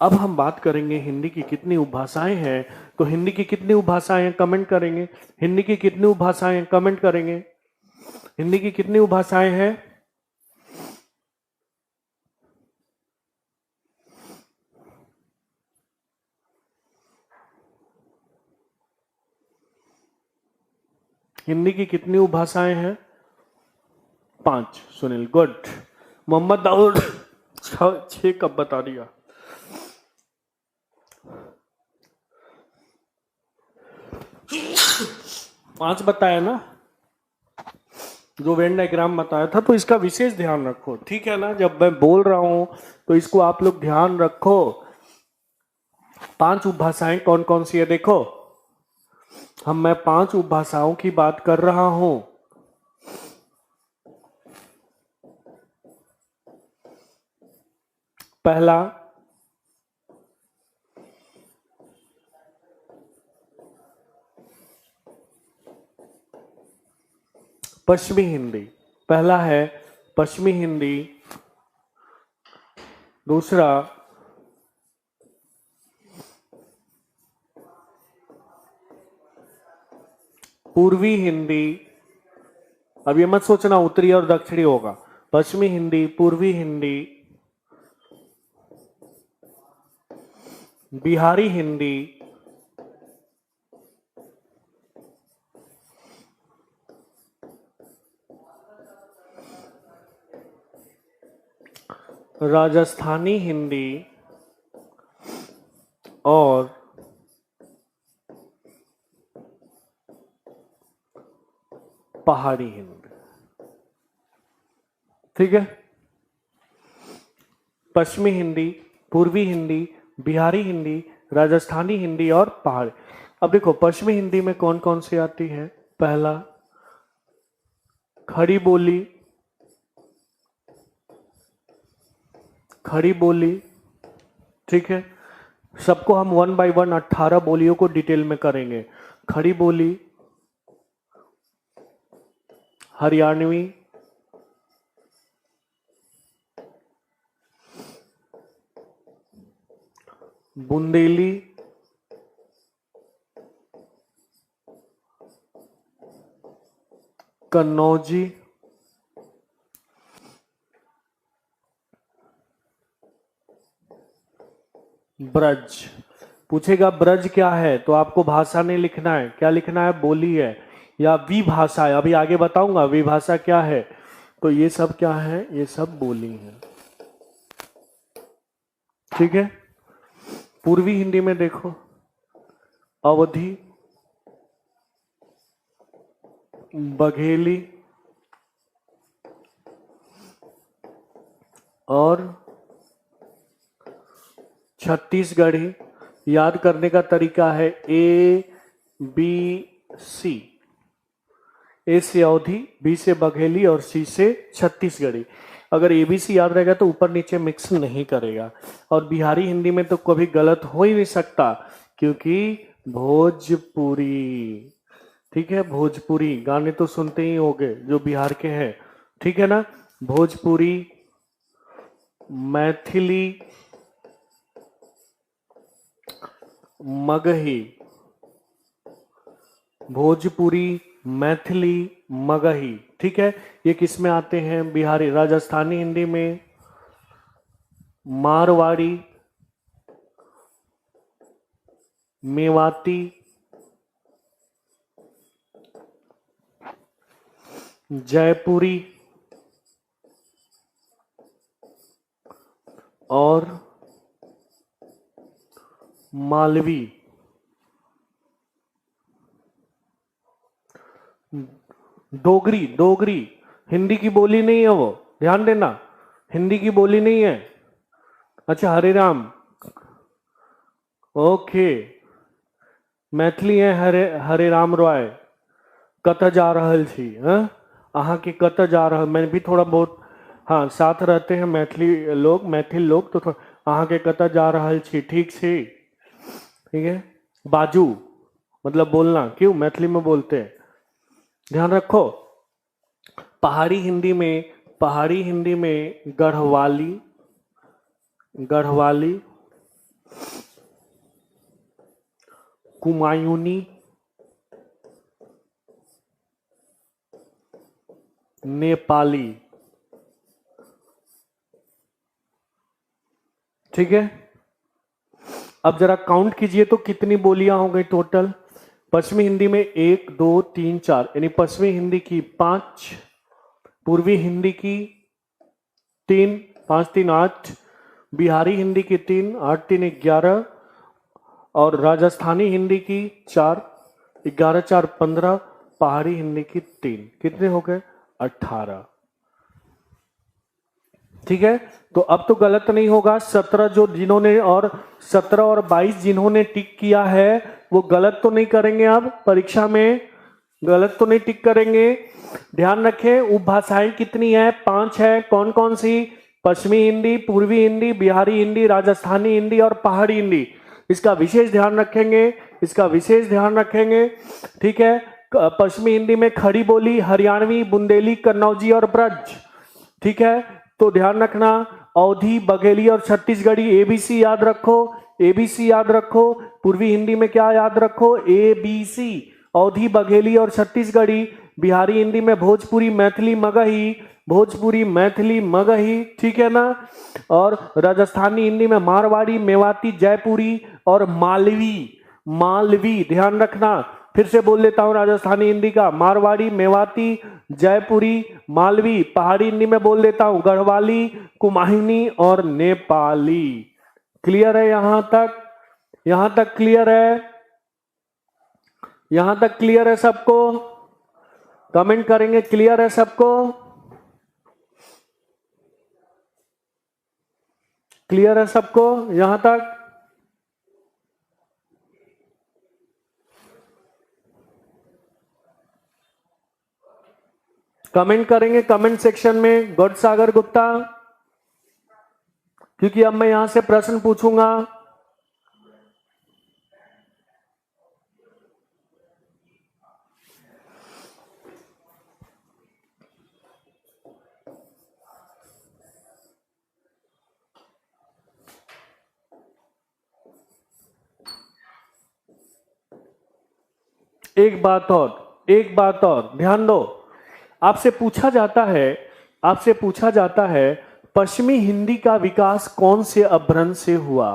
अब हम बात करेंगे हिंदी की कितनी उपभाषाएं हैं। तो हिंदी की कितनी उपभाषाएं हैं कमेंट करेंगे। हिंदी की कितनी उपभाषाएं हैं कमेंट करेंगे। हिंदी की कितनी उपभाषाएं हैं? हिंदी की कितनी उपभाषाएं हैं? 5। सुनील, गुड। मोहम्मद दाऊद 6 कब बता दिया? 5 बताया ना, जो वेन डायग्राम बताया था। तो इसका विशेष ध्यान रखो, ठीक है ना? जब मैं बोल रहा हूं तो इसको आप लोग ध्यान रखो। 5 उपभाषाएं कौन कौन सी है देखो, मैं 5 उपभाषाओं की बात कर रहा हूं। पहला पश्चिमी हिंदी, पहला है पश्चिमी हिंदी। दूसरा पूर्वी हिंदी। अब ये मत सोचना उत्तरी और दक्षिणी होगा। पश्चिमी हिंदी, पूर्वी हिंदी, बिहारी हिंदी, राजस्थानी हिंदी और पहाड़ी हिंदी। ठीक है, पश्चिमी हिंदी, पूर्वी हिंदी, बिहारी हिंदी, राजस्थानी हिंदी और पहाड़ी। अब देखो पश्चिमी हिंदी में कौन कौन सी आती है? पहला खड़ी बोली, खड़ी बोली, ठीक है। सबको हम 1 बाय 1 18 बोलियों को डिटेल में करेंगे। खड़ी बोली, हरियाणवी, बुंदेली, कन्नौजी, ब्रज। पूछेगा ब्रज क्या है तो आपको भाषा नहीं लिखना है, क्या लिखना है? बोली है या विभाषा है। अभी आगे बताऊंगा विभाषा क्या है। तो ये सब क्या है? ये सब बोली है, ठीक है। पूर्वी हिंदी में देखो अवधी, बघेली और छत्तीसगढ़ी। याद करने का तरीका है ABC। ए से अवधी, बी से बघेली और सी से छत्तीसगढ़ी। अगर एबीसी याद रहेगा तो ऊपर नीचे मिक्स नहीं करेगा। और बिहारी हिंदी में तो कभी गलत हो ही नहीं सकता, क्योंकि भोजपुरी, ठीक है, भोजपुरी गाने तो सुनते ही होंगे जो बिहार के हैं, ठीक है ना। भोजपुरी, मैथिली, मगही, भोजपुरी, मैथिली, मगही, ठीक है। ये किस में आते हैं? बिहारी। राजस्थानी हिंदी में मारवाड़ी, मेवाती, जयपुरी और मालवी। डोगरी, डोगरी हिंदी की बोली नहीं है, वो ध्यान देना, हिंदी की बोली नहीं है। अच्छा, हरे राम, ओके। मैथिली है हरे हरे राम रॉय। कत जा रहल छी, अहाँ के कत जा रहल, मैं भी थोड़ा बहुत, हाँ, साथ रहते हैं मैथिली लोग, मैथिल लोग, तो अहाँ के कत जा रहल छी, ठीक छी, ठीक है। बाजू मतलब बोलना, क्यों मैथिली में बोलते हैं, ध्यान रखो। पहाड़ी हिंदी में, पहाड़ी हिंदी में गढ़वाली, गढ़वाली, कुमायूनी, नेपाली, ठीक है। अब जरा काउंट कीजिए तो कितनी बोलियां हो गई टोटल। पश्चिमी हिंदी में 1 2 3 4, यानी पश्चिमी हिंदी की 5, पूर्वी हिंदी की 3, 5 3 8, बिहारी हिंदी की 3, 8 3 11, और राजस्थानी हिंदी की 4, 11 4 15, पहाड़ी हिंदी की 3, कितने हो गए? 18, ठीक है। तो अब तो गलत नहीं होगा। 17 जो जिन्होंने, और 17 और 22 जिन्होंने टिक किया है वो गलत तो नहीं करेंगे, अब परीक्षा में गलत तो नहीं टिक करेंगे। ध्यान रखें, उपभाषाएं कितनी है? 5 है। कौन कौन सी? पश्चिमी हिंदी, पूर्वी हिंदी, बिहारी हिंदी, राजस्थानी हिंदी और पहाड़ी हिंदी। इसका विशेष ध्यान रखेंगे, इसका विशेष ध्यान रखेंगे, ठीक है। पश्चिमी हिंदी में खड़ी बोली, हरियाणवी, बुंदेली, कन्नौजी और ब्रज, ठीक है। तो ध्यान रखना, अवधी, बघेली और छत्तीसगढ़ी, एबीसी याद रखो, एबीसी याद रखो। पूर्वी हिंदी में क्या याद रखो? एबीसी, अवधी, बघेली और छत्तीसगढ़ी। बिहारी हिंदी में भोजपुरी, मैथिली, मगही, भोजपुरी, मैथिली, मगही, ठीक है ना। और राजस्थानी हिंदी में मारवाड़ी, मेवाती, जयपुरी और मालवी, मालवी, ध्यान रखना। फिर से बोल लेता हूं राजस्थानी हिंदी का, मारवाड़ी, मेवाती, जयपुरी, मालवी। पहाड़ी हिंदी में बोल देता हूं गढ़वाली, कुमायूनी और नेपाली। क्लियर है यहां तक? यहां तक क्लियर है? यहां तक क्लियर है सबको? कमेंट करेंगे क्लियर है सबको? क्लियर है सबको यहां तक? कमेंट करेंगे कमेंट सेक्शन में गौड सागर गुप्ता, क्योंकि अब मैं यहां से प्रश्न पूछूंगा। एक बात और, एक बात और ध्यान दो। आपसे पूछा जाता है, आपसे पूछा जाता है पश्चिमी हिंदी का विकास कौन से अपभ्रंश से हुआ?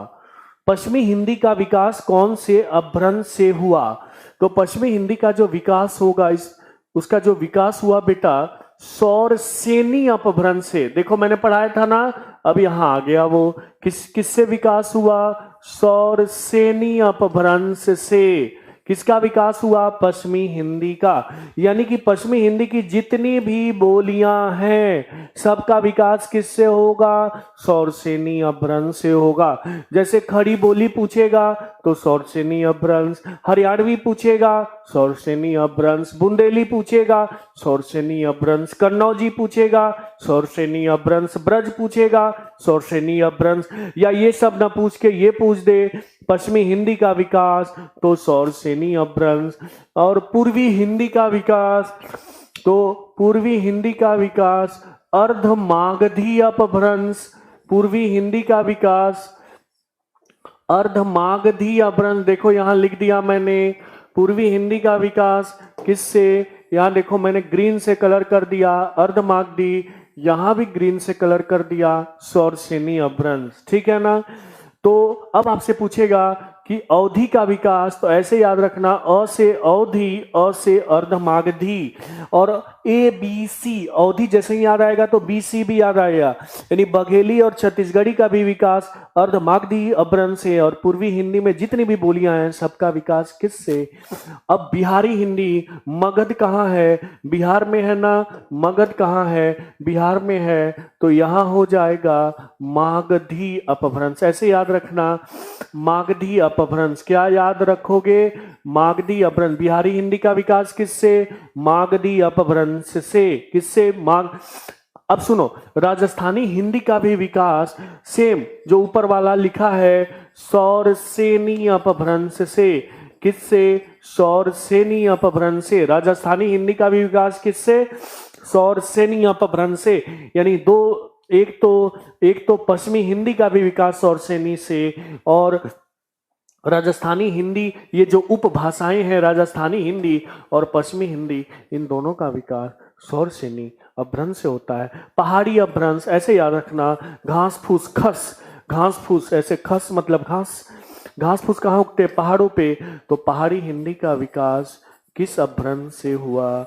पश्चिमी हिंदी का विकास कौन से अपभ्रंश से हुआ? तो पश्चिमी हिंदी का जो विकास होगा, इस उसका जो विकास हुआ बेटा, सौरसेनी अपभ्रंश से। देखो मैंने पढ़ाया था ना, अब यहां आ गया वो। किससे विकास हुआ? सौरसेनी अपभ्रंश से। किसका विकास हुआ? पश्चिमी हिंदी का। यानी कि पश्चिमी हिंदी की जितनी भी बोलियां हैं सबका विकास किससे होगा? सौरसेनी अपभ्रंश से होगा। जैसे खड़ी बोली पूछेगा तो सौरसेनी अपभ्रंश, हरियाणवी पूछेगा शौरसेनी अपभ्रंश, बुंदेली पूछेगा शौरसेनी अपभ्रंश, कन्नौजी पूछेगा शौरसेनी अपभ्रंश, ब्रज पूछेगा शौरसेनी अपभ्रंश, या ये सब ना पूछ के ये पूछ दे पश्चिमी हिंदी का विकास तो शौरसेनी अपभ्रंश, और पूर्वी हिंदी का विकास तो पूर्वी हिंदी का विकास अर्धमागधी अपभ्रंश, पूर्वी हिंदी का विकास अर्धमागधी अपभ्रंश। देखो यहां लिख दिया मैंने पूर्वी हिंदी का विकास किससे, यहां देखो मैंने ग्रीन से कलर कर दिया अर्धमागधी, यहां भी ग्रीन से कलर कर दिया शौरसेनी अपभ्रंश, ठीक है ना। तो अब आपसे पूछेगा कि अवधि का विकास, तो ऐसे याद रखना अ से अवधि, अ से अर्धमागधी, और ए बी सी, अवधि जैसे ही याद आएगा तो बी सी भी याद आएगा, यानी बघेली और छत्तीसगढ़ी का भी विकास अर्धमागधी अपभ्रंश से, और पूर्वी हिंदी में जितनी भी बोलियां हैं सबका विकास किससे। अब बिहारी हिंदी, मगध कहाँ है, बिहार में है ना, मगध कहाँ है, बिहार में है, तो यहां हो जाएगा मागधी अपभ्रंश। ऐसे याद रखना मागधी अपभ्रंश, क्या याद रखोगे, मागधी अपभ्रंश। बिहारी हिंदी का विकास किससे, मागधी अपभ्रंश से, किससे माग। अब सुनो, राजस्थानी हिंदी का भी विकास सेम जो ऊपर वाला लिखा है शौरसेनी अपभ्रंश से, किससे, शौरसेनी अपभ्रंश से। राजस्थानी हिंदी का भी विकास किससे, शौरसेनी अपभ्रंश से, यानी दो, एक तो पश्चिमी हिंदी का भी विकास शौरसेनी से, और राजस्थानी हिंदी, ये जो उपभाषाएं हैं राजस्थानी हिंदी और पश्चिमी हिंदी, इन दोनों का विकास शौरसेनी अपभ्रंश से होता है। पहाड़ी अपभ्रंश ऐसे याद रखना, घास फूस खस, घास फूस ऐसे खस मतलब घास, घास फूस कहाँ उगते हैं, पहाड़ों पे, तो पहाड़ी हिंदी का विकास किस अपभ्रंश से हुआ,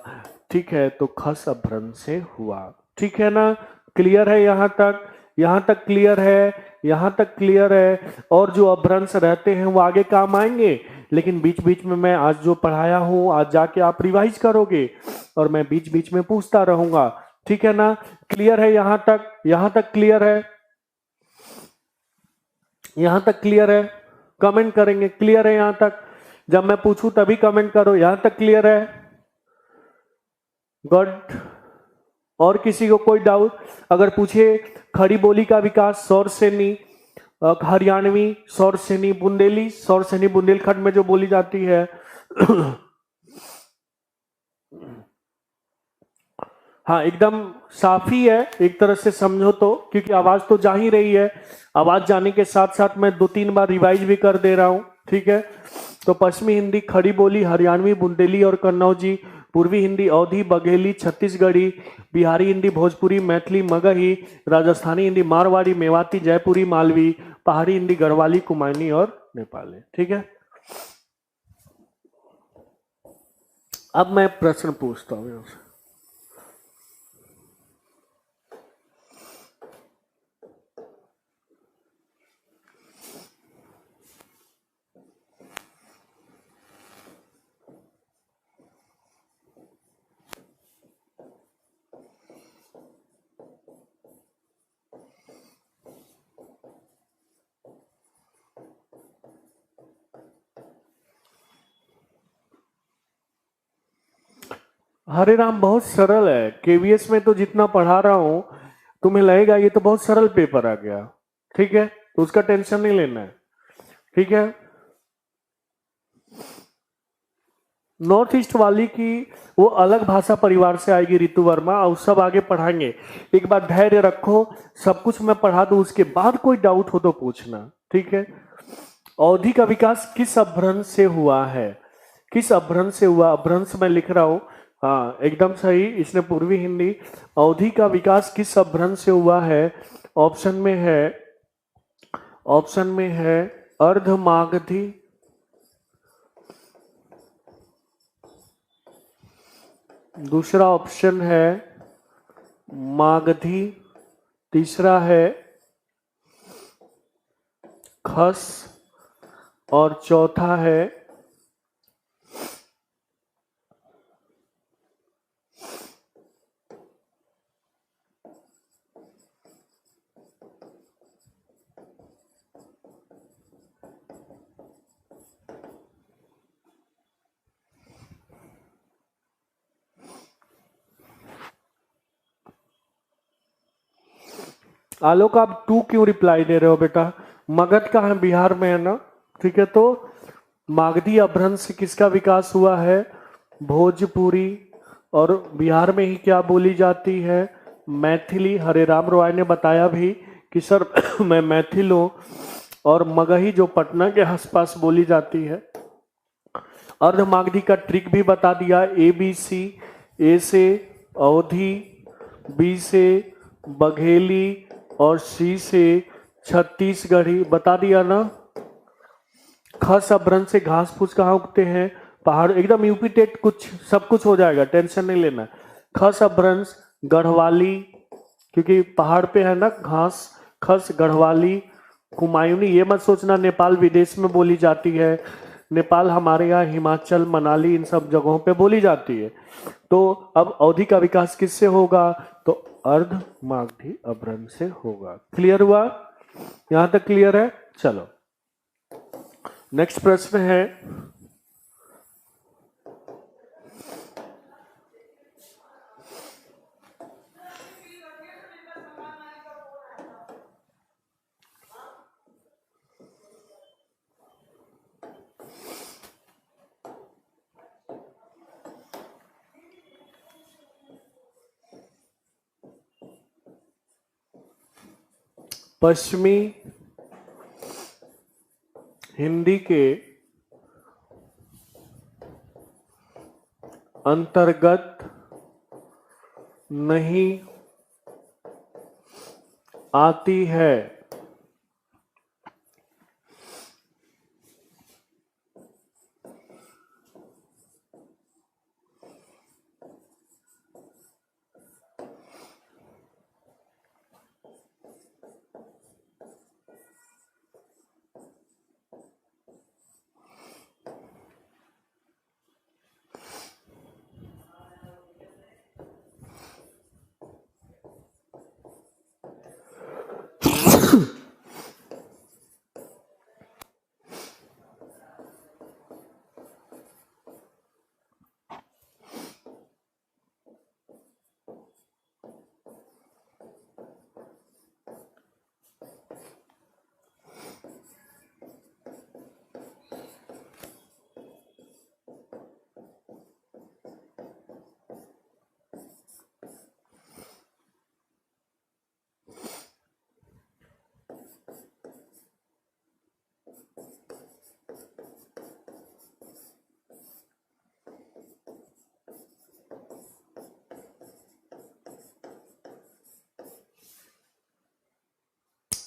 ठीक है, तो खस अपभ्रंश से हुआ, ठीक है ना। क्लियर है यहाँ तक, यहाँ तक क्लियर है, यहाँ तक क्लियर है। और जो अपभ्रंश रहते हैं वो आगे काम आएंगे, लेकिन बीच बीच में मैं आज जो पढ़ाया हूं आज जाके आप रिवाइज करोगे और मैं बीच बीच में पूछता रहूंगा, ठीक है ना। क्लियर है यहाँ तक, यहाँ तक क्लियर है, यहाँ तक क्लियर है, कमेंट करेंगे क्लियर है यहाँ तक, जब मैं पूछूं तभी कमेंट करो, यहाँ तक क्लियर है, गुड। और किसी को कोई डाउट अगर पूछे, खड़ी बोली का विकास शौरसेनी, हरियाणवी शौरसेनी, बुंदेली शौरसेनी, बुंदेलखंड में जो बोली जाती है हाँ एकदम साफ ही है एक तरह से समझो तो, क्योंकि आवाज तो जा ही रही है, आवाज जाने के साथ साथ मैं 2-3 बार रिवाइज भी कर दे रहा हूं, ठीक है। तो पश्चिमी हिंदी खड़ी बोली, हरियाणवी, बुंदेली और कन्नौजी, पूर्वी हिंदी अवधी, बघेली, छत्तीसगढ़ी, बिहारी हिंदी भोजपुरी, मैथिली, मगही, राजस्थानी हिंदी मारवाड़ी, मेवाती, जयपुरी, मालवी, पहाड़ी हिंदी गढ़वाली, कुमायूनी और नेपाली, ठीक है। अब मैं प्रश्न पूछता हूं, हरे राम बहुत सरल है, केवीएस में तो जितना पढ़ा रहा हूं तुम्हें लगेगा ये तो बहुत सरल पेपर आ गया, ठीक है, तो उसका टेंशन नहीं लेना है, ठीक है। नॉर्थ ईस्ट वाली की वो अलग भाषा परिवार से आएगी ऋतु वर्मा, और सब आगे पढ़ाएंगे, एक बार धैर्य रखो, सब कुछ मैं पढ़ा दूं उसके बाद कोई डाउट हो तो पूछना, ठीक है। अवधि का विकास किस अपभ्रंश से हुआ है, किस अपभ्रंश से हुआ, अपभ्रंश मैं लिख रहा हूं, हाँ एकदम सही, इसने पूर्वी हिंदी। अवधि का विकास किस अपभ्रंश से हुआ है, ऑप्शन में है, ऑप्शन में है अर्धमागधी, दूसरा ऑप्शन है मागधी, तीसरा है खस, और चौथा है आलोक आप 2 क्यों रिप्लाई दे रहे हो बेटा? मगध कहाँ है? बिहार में है ना? ठीक है, तो मागधी अपभ्रंश से किसका विकास हुआ है? भोजपुरी। और बिहार में ही क्या बोली जाती है? मैथिली। हरे राम रॉय ने बताया भी कि सर मैं मैथिल हूं। और मगही जो पटना के आसपास बोली जाती है। अर्धमागधी का ट्रिक भी बता दिया। ABC, ए से अवधी, बी से बघेली और सी से छत्तीसगढ़ी बता दिया ना। खस अपभ्रंश से घास फूस कहाँ उगते हैं? पहाड़। एकदम यूपी टेट कुछ सब कुछ हो जाएगा, टेंशन नहीं लेना। खस अपभ्रंश गढ़वाली, क्योंकि पहाड़ पे है ना घास। खस गढ़वाली। कुमायूनी ये मत सोचना नेपाल विदेश में बोली जाती है। नेपाल हमारे यहाँ हिमाचल मनाली इन सब जगहों पे बोली जाती है। तो अब अवधि का विकास किससे होगा? तो अर्ध मागधी अपभ्रंश से होगा। क्लियर हुआ? यहां तक क्लियर है? चलो नेक्स्ट प्रश्न है, पश्चिमी हिंदी के अंतर्गत नहीं आती है।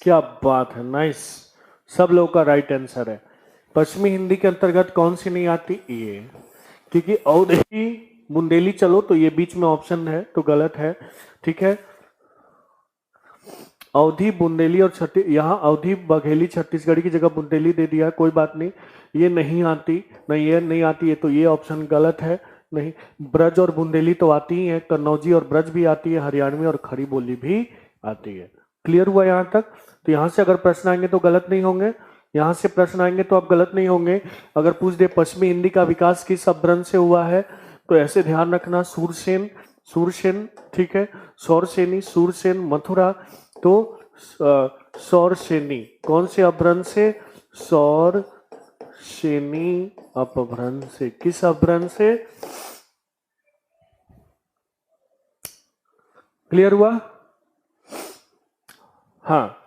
क्या बात है, नाइस। सब लोगों का राइट आंसर है। पश्चिमी हिंदी के अंतर्गत कौन सी नहीं आती? ये, क्योंकि अवधी बुंदेली, चलो तो ये बीच में ऑप्शन है तो गलत है। ठीक है, अवधी बुंदेली और यहाँ अवधी बघेली छत्तीसगढ़ी की जगह बुंदेली दे दिया है, कोई बात नहीं। ये नहीं आती, नहीं ये नहीं आती है तो ये ऑप्शन गलत है। नहीं, ब्रज और बुंदेली तो आती ही है, कन्नौजी और ब्रज भी आती है, हरियाणवी और खड़ी बोली भी आती है। क्लियर हुआ यहाँ तक? तो यहाँ से अगर प्रश्न आएंगे तो गलत नहीं होंगे, यहाँ से प्रश्न आएंगे तो आप गलत नहीं होंगे। अगर पूछ दे पश्चिमी हिंदी का विकास किस अपभ्रंश से हुआ है, तो ऐसे ध्यान रखना, सूरसेन, सूरसेन, ठीक है, सौरसेनी, सूरसेन, मथुरा। तो सौरसेनी कौन से अपभ्रंश से? सौरसेनी अपभ्रंश से। किस अपभ्रंश से? क्लियर हुआ? हाँ,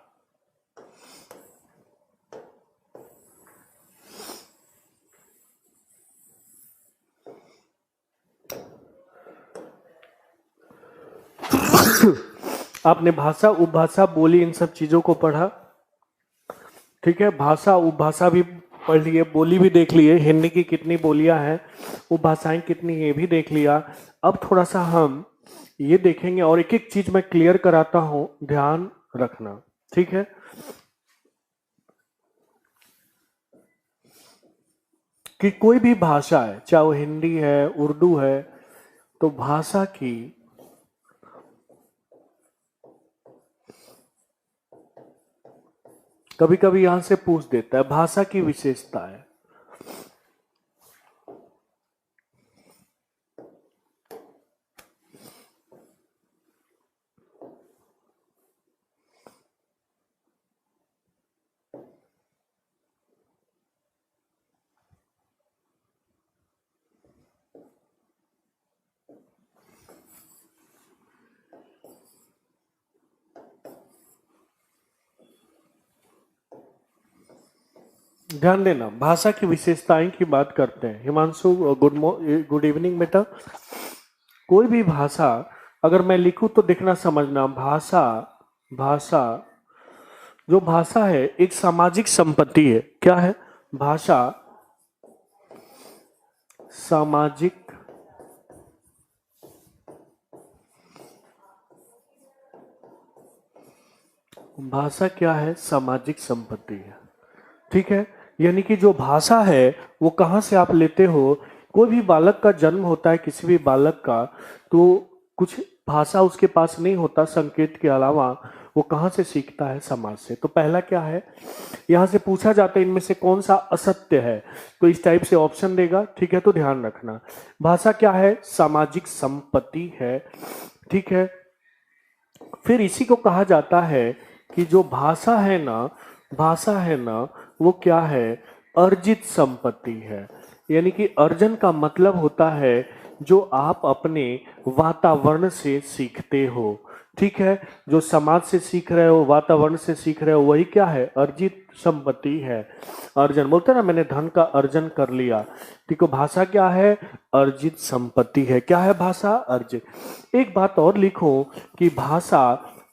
आपने भाषा उपभाषा बोली इन सब चीजों को पढ़ा। ठीक है, भाषा उपभाषा भी पढ़ लिए, बोली भी देख लिए, हिंदी की कितनी बोलियां हैं, उपभाषाएं कितनी, ये भी देख लिया। अब थोड़ा सा हम ये देखेंगे और एक एक चीज मैं क्लियर कराता हूं, ध्यान रखना। ठीक है, कि कोई भी भाषा है, चाहे वो हिंदी है, उर्दू है, तो भाषा की कभी कभी यहां से पूछ देता है भाषा की विशेषता है। ध्यान देना, भाषा की विशेषताएं की बात करते हैं। हिमांशु गुड इवनिंग बेटा। कोई भी भाषा अगर मैं लिखूं तो देखना समझना, भाषा भाषा जो भाषा है एक सामाजिक संपत्ति है। क्या है? भाषा सामाजिक भाषा क्या है? सामाजिक संपत्ति है। ठीक है, यानी कि जो भाषा है वो कहाँ से आप लेते हो? कोई भी बालक का जन्म होता है, किसी भी बालक का, तो कुछ भाषा उसके पास नहीं होता संकेत के अलावा, वो कहाँ से सीखता है? समाज से। तो पहला क्या है, यहाँ से पूछा जाता है इनमें से कौन सा असत्य है, तो इस टाइप से ऑप्शन देगा। ठीक है, तो ध्यान रखना, भाषा क्या है? सामाजिक संपत्ति है। ठीक है, फिर इसी को कहा जाता है कि जो भाषा है ना वो क्या है? अर्जित संपत्ति है। यानी कि अर्जन का मतलब होता है जो आप अपने वातावरण से सीखते हो। ठीक है, जो समाज से सीख रहे हो, वातावरण से सीख रहे हो, वही क्या है? अर्जित संपत्ति है। अर्जन बोलते हैं ना, मैंने धन का अर्जन कर लिया। ठीक है, भाषा क्या है? अर्जित संपत्ति है। क्या है भाषा? अर्जित। एक बात और लिखो कि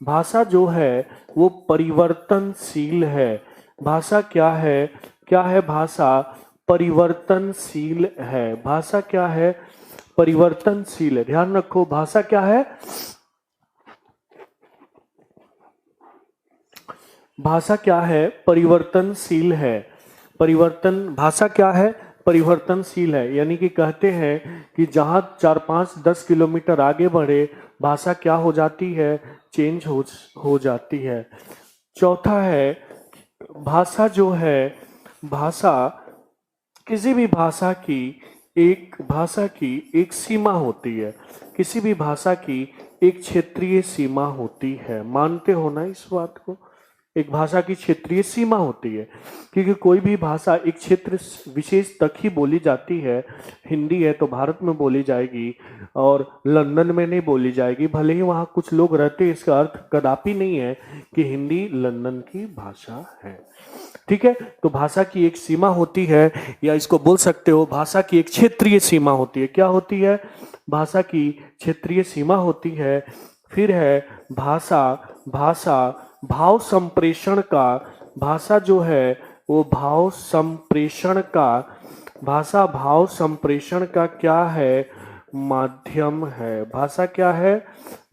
भाषा जो है वो परिवर्तनशील है। भाषा क्या है? क्या है भाषा? परिवर्तनशील है। भाषा क्या है? परिवर्तनशील है। ध्यान रखो, भाषा क्या है? भाषा क्या है? परिवर्तनशील है। भाषा क्या है? परिवर्तनशील है। यानी कि कहते हैं कि जहां 4-5-10 किलोमीटर आगे बढ़े, भाषा क्या हो जाती है? चेंज हो जाती है। चौथा है, भाषा जो है, भाषा किसी भी भाषा की एक सीमा होती है। किसी भी भाषा की एक क्षेत्रीय सीमा होती है। मानते हो ना इस बात को? एक भाषा की क्षेत्रीय सीमा होती है, क्योंकि कोई भी भाषा एक क्षेत्र विशेष तक ही बोली जाती है। हिंदी है तो भारत में बोली जाएगी और लंदन में नहीं बोली जाएगी, भले ही वहाँ कुछ लोग रहते हैं। इसका अर्थ कदापि नहीं है कि हिंदी लंदन की भाषा है। ठीक है, तो भाषा की एक सीमा होती है, या इसको बोल सकते हो भाषा की एक क्षेत्रीय सीमा होती है। क्या होती है? भाषा की क्षेत्रीय सीमा होती है। फिर है भाषा भाव संप्रेषण का। भाषा जो है वो भाव संप्रेषण का, भाषा भाव संप्रेषण का क्या है? माध्यम है। भाषा क्या है?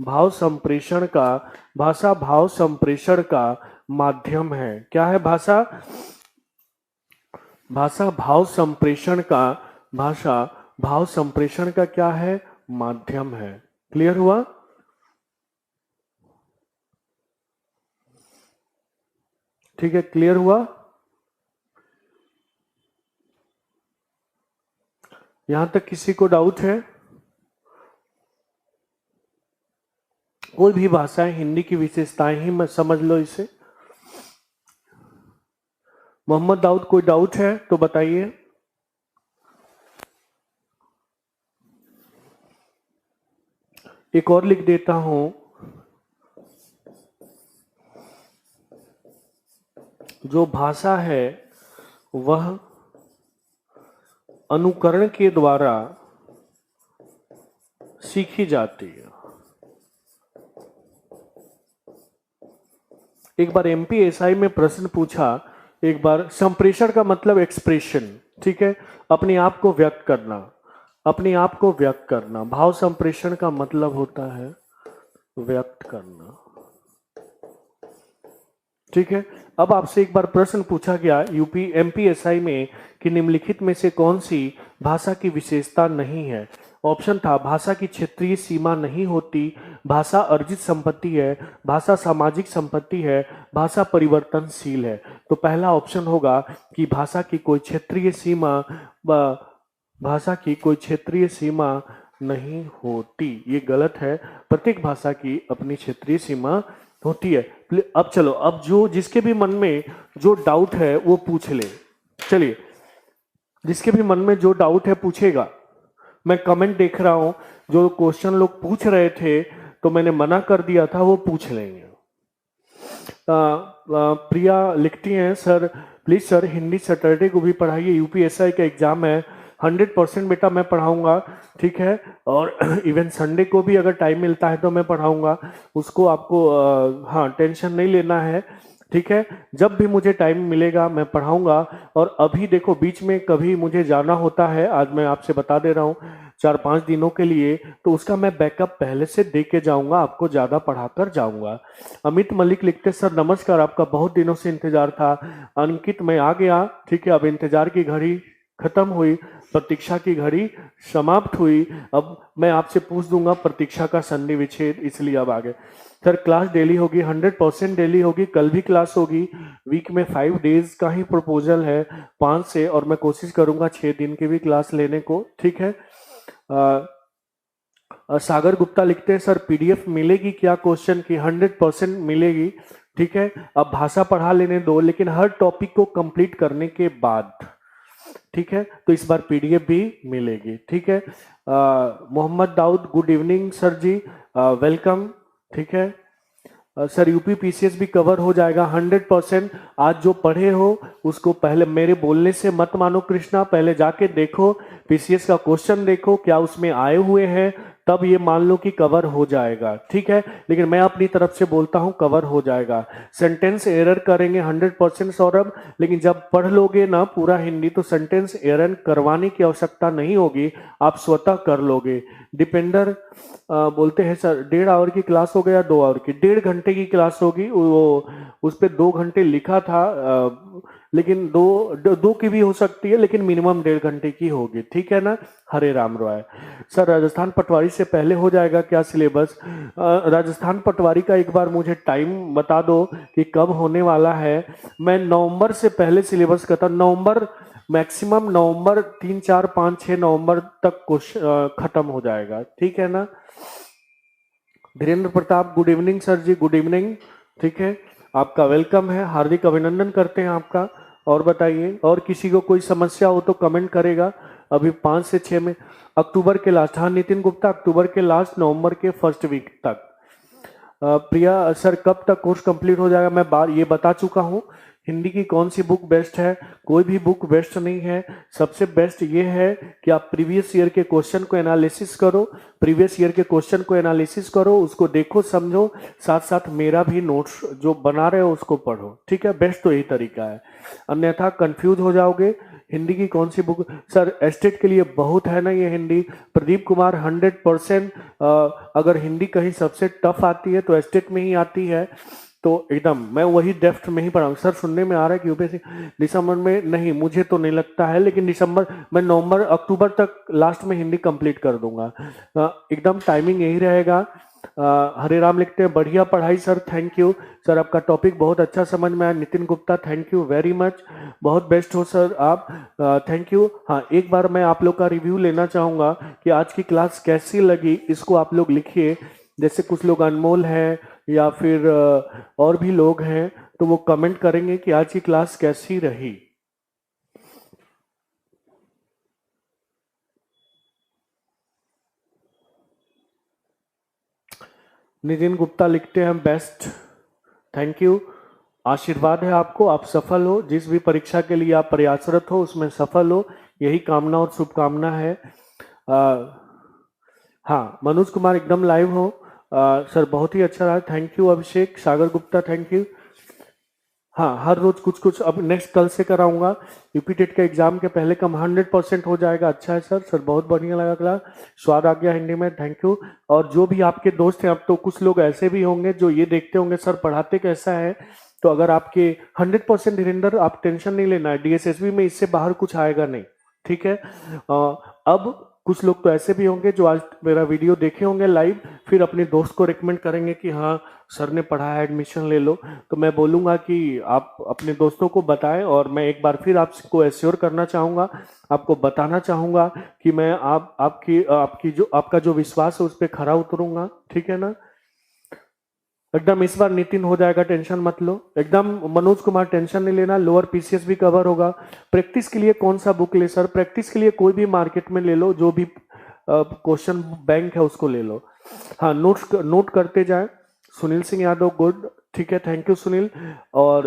भाव संप्रेषण का। भाषा भाव संप्रेषण का माध्यम है। क्या है भाषा? भाषा भाव संप्रेषण का, भाषा भाव संप्रेषण का क्या है? माध्यम है। क्लियर हुआ? ठीक है, क्लियर हुआ? यहां तक किसी को डाउट है? कोई भी भाषा है, हिंदी की विशेषताएं ही मैं समझ लो इसे। मोहम्मद दाऊद, कोई डाउट है तो बताइए। एक और लिख देता हूं, जो भाषा है वह अनुकरण के द्वारा सीखी जाती है। एक बार एमपीएसआई में प्रश्न पूछा, एक बार, संप्रेषण का मतलब एक्सप्रेशन। ठीक है, अपने आप को व्यक्त करना, अपने आप को व्यक्त करना। भाव संप्रेषण का मतलब होता है व्यक्त करना। ठीक है, अब आपसे एक बार प्रश्न पूछा गया यूपी एमपीएसआई में कि निम्नलिखित में से कौन सी भाषा की विशेषता नहीं है? ऑप्शन था भाषा की क्षेत्रीय सीमा नहीं होती, भाषा अर्जित संपत्ति है, भाषा सामाजिक संपत्ति है, भाषा परिवर्तनशील है। तो पहला ऑप्शन होगा कि भाषा की कोई क्षेत्रीय सीमा, भाषा की कोई क्षेत्रीय सीमा नहीं होती। ये गलत है, प्रत्येक भाषा की अपनी क्षेत्रीय सीमा होती है। अब चलो, अब जो जिसके भी मन में जो डाउट है वो पूछ ले। चलिए, जिसके भी मन में जो डाउट है पूछेगा। मैं कमेंट देख रहा हूं, जो क्वेश्चन लोग पूछ रहे थे तो मैंने मना कर दिया था, वो पूछ लेंगे। प्रिया लिखती हैं, sir please sir Hindi Saturday को भी पढ़ाइए, यूपीएसआई का एग्जाम है। 100% बेटा मैं पढ़ाऊंगा, ठीक है। और इवन संडे को भी अगर टाइम मिलता है तो मैं पढ़ाऊंगा, उसको आपको हाँ टेंशन नहीं लेना है, ठीक है। जब भी मुझे टाइम मिलेगा मैं पढ़ाऊंगा। और अभी देखो बीच में कभी मुझे जाना होता है, आज मैं आपसे बता दे रहा हूँ 4-5 दिनों के लिए, तो उसका मैं बैकअप पहले से दे के जाऊंगा, आपको ज्यादा पढ़ाकर जाऊंगा। अमित मलिक लिखते, सर नमस्कार, आपका बहुत दिनों से इंतजार था। अंकित मैं आ गया, ठीक है। अब इंतजार की घड़ी खत्म हुई, प्रतीक्षा की घड़ी समाप्त हुई। अब मैं आपसे पूछ दूंगा प्रतीक्षा का संधि विच्छेद, इसलिए अब आ गए। सर क्लास डेली होगी, 100% डेली होगी, कल भी क्लास होगी। वीक में 5 डेज का ही प्रपोजल है, 5 से, और मैं कोशिश करूंगा 6 दिन की भी क्लास लेने को, ठीक है। सागर गुप्ता लिखते हैं, सर पीडीएफ मिलेगी क्या क्वेश्चन की? 100% मिलेगी, ठीक है। अब भाषा पढ़ा लेने दो, लेकिन हर टॉपिक को कंप्लीट करने के बाद, ठीक है। तो इस बार पीडीएफ भी मिलेगी, ठीक है। Mohammad Daud, good evening sir ji, welcome, ठीक है। सर यूपी पीसीएस भी कवर हो जाएगा 100%। आज जो पढ़े हो उसको पहले मेरे बोलने से मत मानो कृष्णा, पहले जाके देखो पीसीएस का क्वेश्चन, देखो क्या उसमें आए हुए हैं, तब ये मान लो कि कवर हो जाएगा, ठीक है। लेकिन मैं अपनी तरफ से बोलता हूं कवर हो जाएगा। सेंटेंस एरर करेंगे 100% सौरभ, लेकिन जब पढ़ लोगे ना पूरा हिंदी तो सेंटेंस एरर करवाने की आवश्यकता नहीं होगी, आप स्वतः कर लोगे। डिपेंडर बोलते हैं, सर 1.5 आवर की क्लास हो गया, 2 आवर की? 1.5 घंटे की क्लास होगी। वो उस पर 2 घंटे लिखा था, लेकिन दो की भी हो सकती है, लेकिन मिनिमम 1.5 घंटे की होगी, ठीक है ना। हरे राम रॉय। सर राजस्थान पटवारी से पहले हो जाएगा क्या सिलेबस? राजस्थान पटवारी का एक बार मुझे टाइम बता दो कि कब होने वाला है। मैं नवंबर से पहले सिलेबस करता, नवंबर मैक्सिमम, नवंबर 3, 4, 5, 6 नवंबर तक खत्म हो जाएगा, ठीक है ना। Dhirendra Pratap, good evening sir ji, good evening, ठीक है। आपका वेलकम है, हार्दिक अभिनंदन करते हैं आपका। और बताइए, और किसी को कोई समस्या हो तो कमेंट करेगा। अभी 5 से 6 में अक्टूबर के लास्ट, हाँ नितिन गुप्ता, अक्टूबर के लास्ट, नवंबर के फर्स्ट वीक तक। प्रिया सर कब तक कोर्स कंप्लीट हो जाएगा? मैं ये बता चुका हूँ। हिंदी की कौन सी बुक बेस्ट है? कोई भी बुक बेस्ट नहीं है। सबसे बेस्ट ये है कि आप प्रीवियस ईयर के क्वेश्चन को एनालिसिस करो, प्रीवियस ईयर के क्वेश्चन को एनालिसिस करो, उसको देखो, समझो, साथ साथ मेरा भी नोट्स जो बना रहे हो उसको पढ़ो, ठीक है। बेस्ट तो यही तरीका है, अन्यथा कंफ्यूज हो जाओगे। हिंदी की कौन सी बुक? सर एस्टेट के लिए बहुत है ना ये हिंदी। प्रदीप कुमार 100%, अगर हिंदी कहीं सबसे टफ आती है तो एस्टेट में ही आती है, तो एकदम मैं वही डेप्थ में ही पढ़ाऊँ। सर सुनने में आ रहा है कि यूपीएससी दिसंबर में, नहीं मुझे तो नहीं लगता है, लेकिन दिसंबर, मैं नवंबर अक्टूबर तक लास्ट में हिंदी कंप्लीट कर दूंगा, एकदम टाइमिंग यही रहेगा। हरे राम लिखते हैं, बढ़िया पढ़ाई सर, थैंक यू सर, आपका टॉपिक बहुत अच्छा समझ में आया। Nitin Gupta, thank you very much, बहुत बेस्ट हो सर आप, थैंक यू। हाँ एक बार मैं आप लोग का रिव्यू लेना चाहूँगा कि आज की क्लास कैसी लगी, इसको आप लोग लिखिए। जैसे कुछ लोग अनमोल हैं या फिर और भी लोग हैं, तो वो कमेंट करेंगे कि आज की क्लास कैसी रही। नितिन गुप्ता लिखते हैं बेस्ट, थैंक यू, आशीर्वाद है आपको, आप सफल हो, जिस भी परीक्षा के लिए आप प्रयासरत हो उसमें सफल हो, यही कामना और शुभकामना है। हाँ मनोज कुमार एकदम लाइव हो, सर बहुत ही अच्छा रहा, thank you. Abhishek, Sagar Gupta, thank you. हाँ हर रोज कुछ कुछ, अब नेक्स्ट कल से कराऊंगा, यूपी टेट के एग्जाम के पहले कम 100% हो जाएगा। अच्छा है सर, सर बहुत बढ़िया लगा क्लास, स्वाद आ गया हिंदी में, थैंक यू। और जो भी आपके दोस्त हैं, अब तो कुछ लोग ऐसे भी होंगे जो ये देखते होंगे सर पढ़ाते कैसा है, तो अगर आपके 100% धीरेन्द्र, आप टेंशन नहीं लेना है, डीएसएसबी में इससे बाहर कुछ आएगा नहीं, ठीक है। अब कुछ लोग तो ऐसे भी होंगे जो आज मेरा वीडियो देखे होंगे लाइव, फिर अपने दोस्त को रिकमेंड करेंगे कि हाँ सर ने पढ़ा है, एडमिशन ले लो, तो मैं बोलूँगा कि आप अपने दोस्तों को बताएं। और मैं एक बार फिर आपको एश्योर करना चाहूँगा, आपको बताना चाहूँगा कि मैं आपका जो विश्वास है उस पर खरा उतरूँगा, ठीक है ना। एकदम इस बार नितिन हो जाएगा, टेंशन मत लो, एकदम मनोज कुमार टेंशन नहीं लेना, लोअर पीसीएस भी कवर होगा। प्रैक्टिस के लिए कौन सा बुक ले सर? प्रैक्टिस के लिए कोई भी मार्केट में ले लो, जो भी क्वेश्चन बैंक है उसको ले लो। हाँ नोट करते जाए। सुनील सिंह यादव, गुड, ठीक है, थैंक यू सुनील। और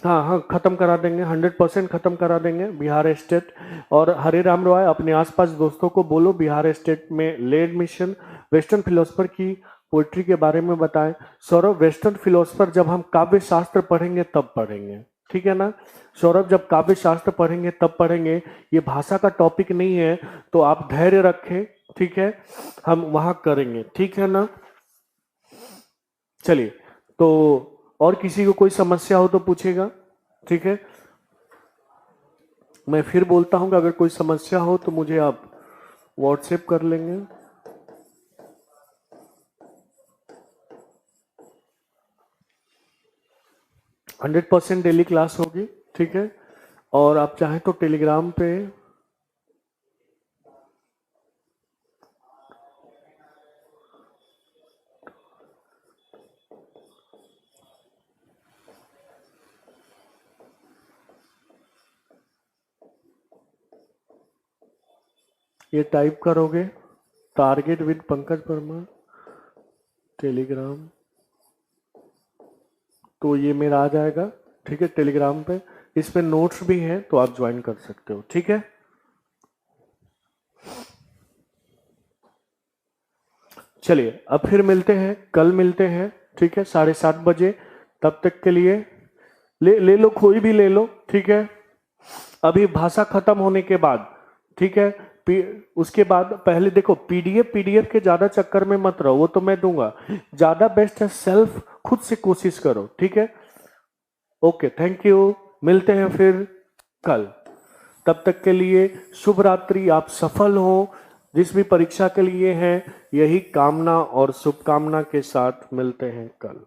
हाँ हाँ, खत्म करा देंगे, 100% खत्म करा देंगे बिहार स्टेट। और हरे राम रॉय, अपने आसपास दोस्तों को बोलो बिहार स्टेट में ले एडमिशन। वेस्टर्न फिलोसफर की पोइट्री के बारे में बताएं। सौरभ, वेस्टर्न फिलोसफर जब हम काव्य शास्त्र पढ़ेंगे तब पढ़ेंगे, ठीक है ना सौरभ? जब काव्य शास्त्र पढ़ेंगे तब पढ़ेंगे, ये भाषा का टॉपिक नहीं है, तो आप धैर्य रखें, ठीक है, हम वहां करेंगे, ठीक है ना। चलिए, तो और किसी को कोई समस्या हो तो पूछेगा, ठीक है। मैं फिर बोलता हूं कि अगर कोई समस्या हो तो मुझे आप व्हाट्सएप कर लेंगे। हंड्रेड % डेली क्लास होगी, ठीक है। और आप चाहें तो टेलीग्राम पे ये टाइप करोगे, target with Pankaj Verma Telegram, तो ये मेरा आ जाएगा, ठीक है, टेलीग्राम पे। इस पे नोट्स भी हैं, तो आप ज्वाइन कर सकते हो, ठीक है। चलिए, अब फिर मिलते हैं, कल मिलते हैं, ठीक है, 7:30 बजे। तब तक के लिए ले लो, कोई भी ले लो, ठीक है। अभी भाषा खत्म होने के बाद, ठीक है, उसके बाद पहले देखो पीडीएफ के ज्यादा चक्कर में मत रहो, वो तो मैं दूंगा। ज्यादा बेस्ट है सेल्फ, खुद से कोशिश करो, ठीक है। ओके, थैंक यू, मिलते हैं फिर कल। तब तक के लिए शुभ रात्रि, आप सफल हो जिस भी परीक्षा के लिए हैं, यही कामना और शुभकामना के साथ मिलते हैं कल।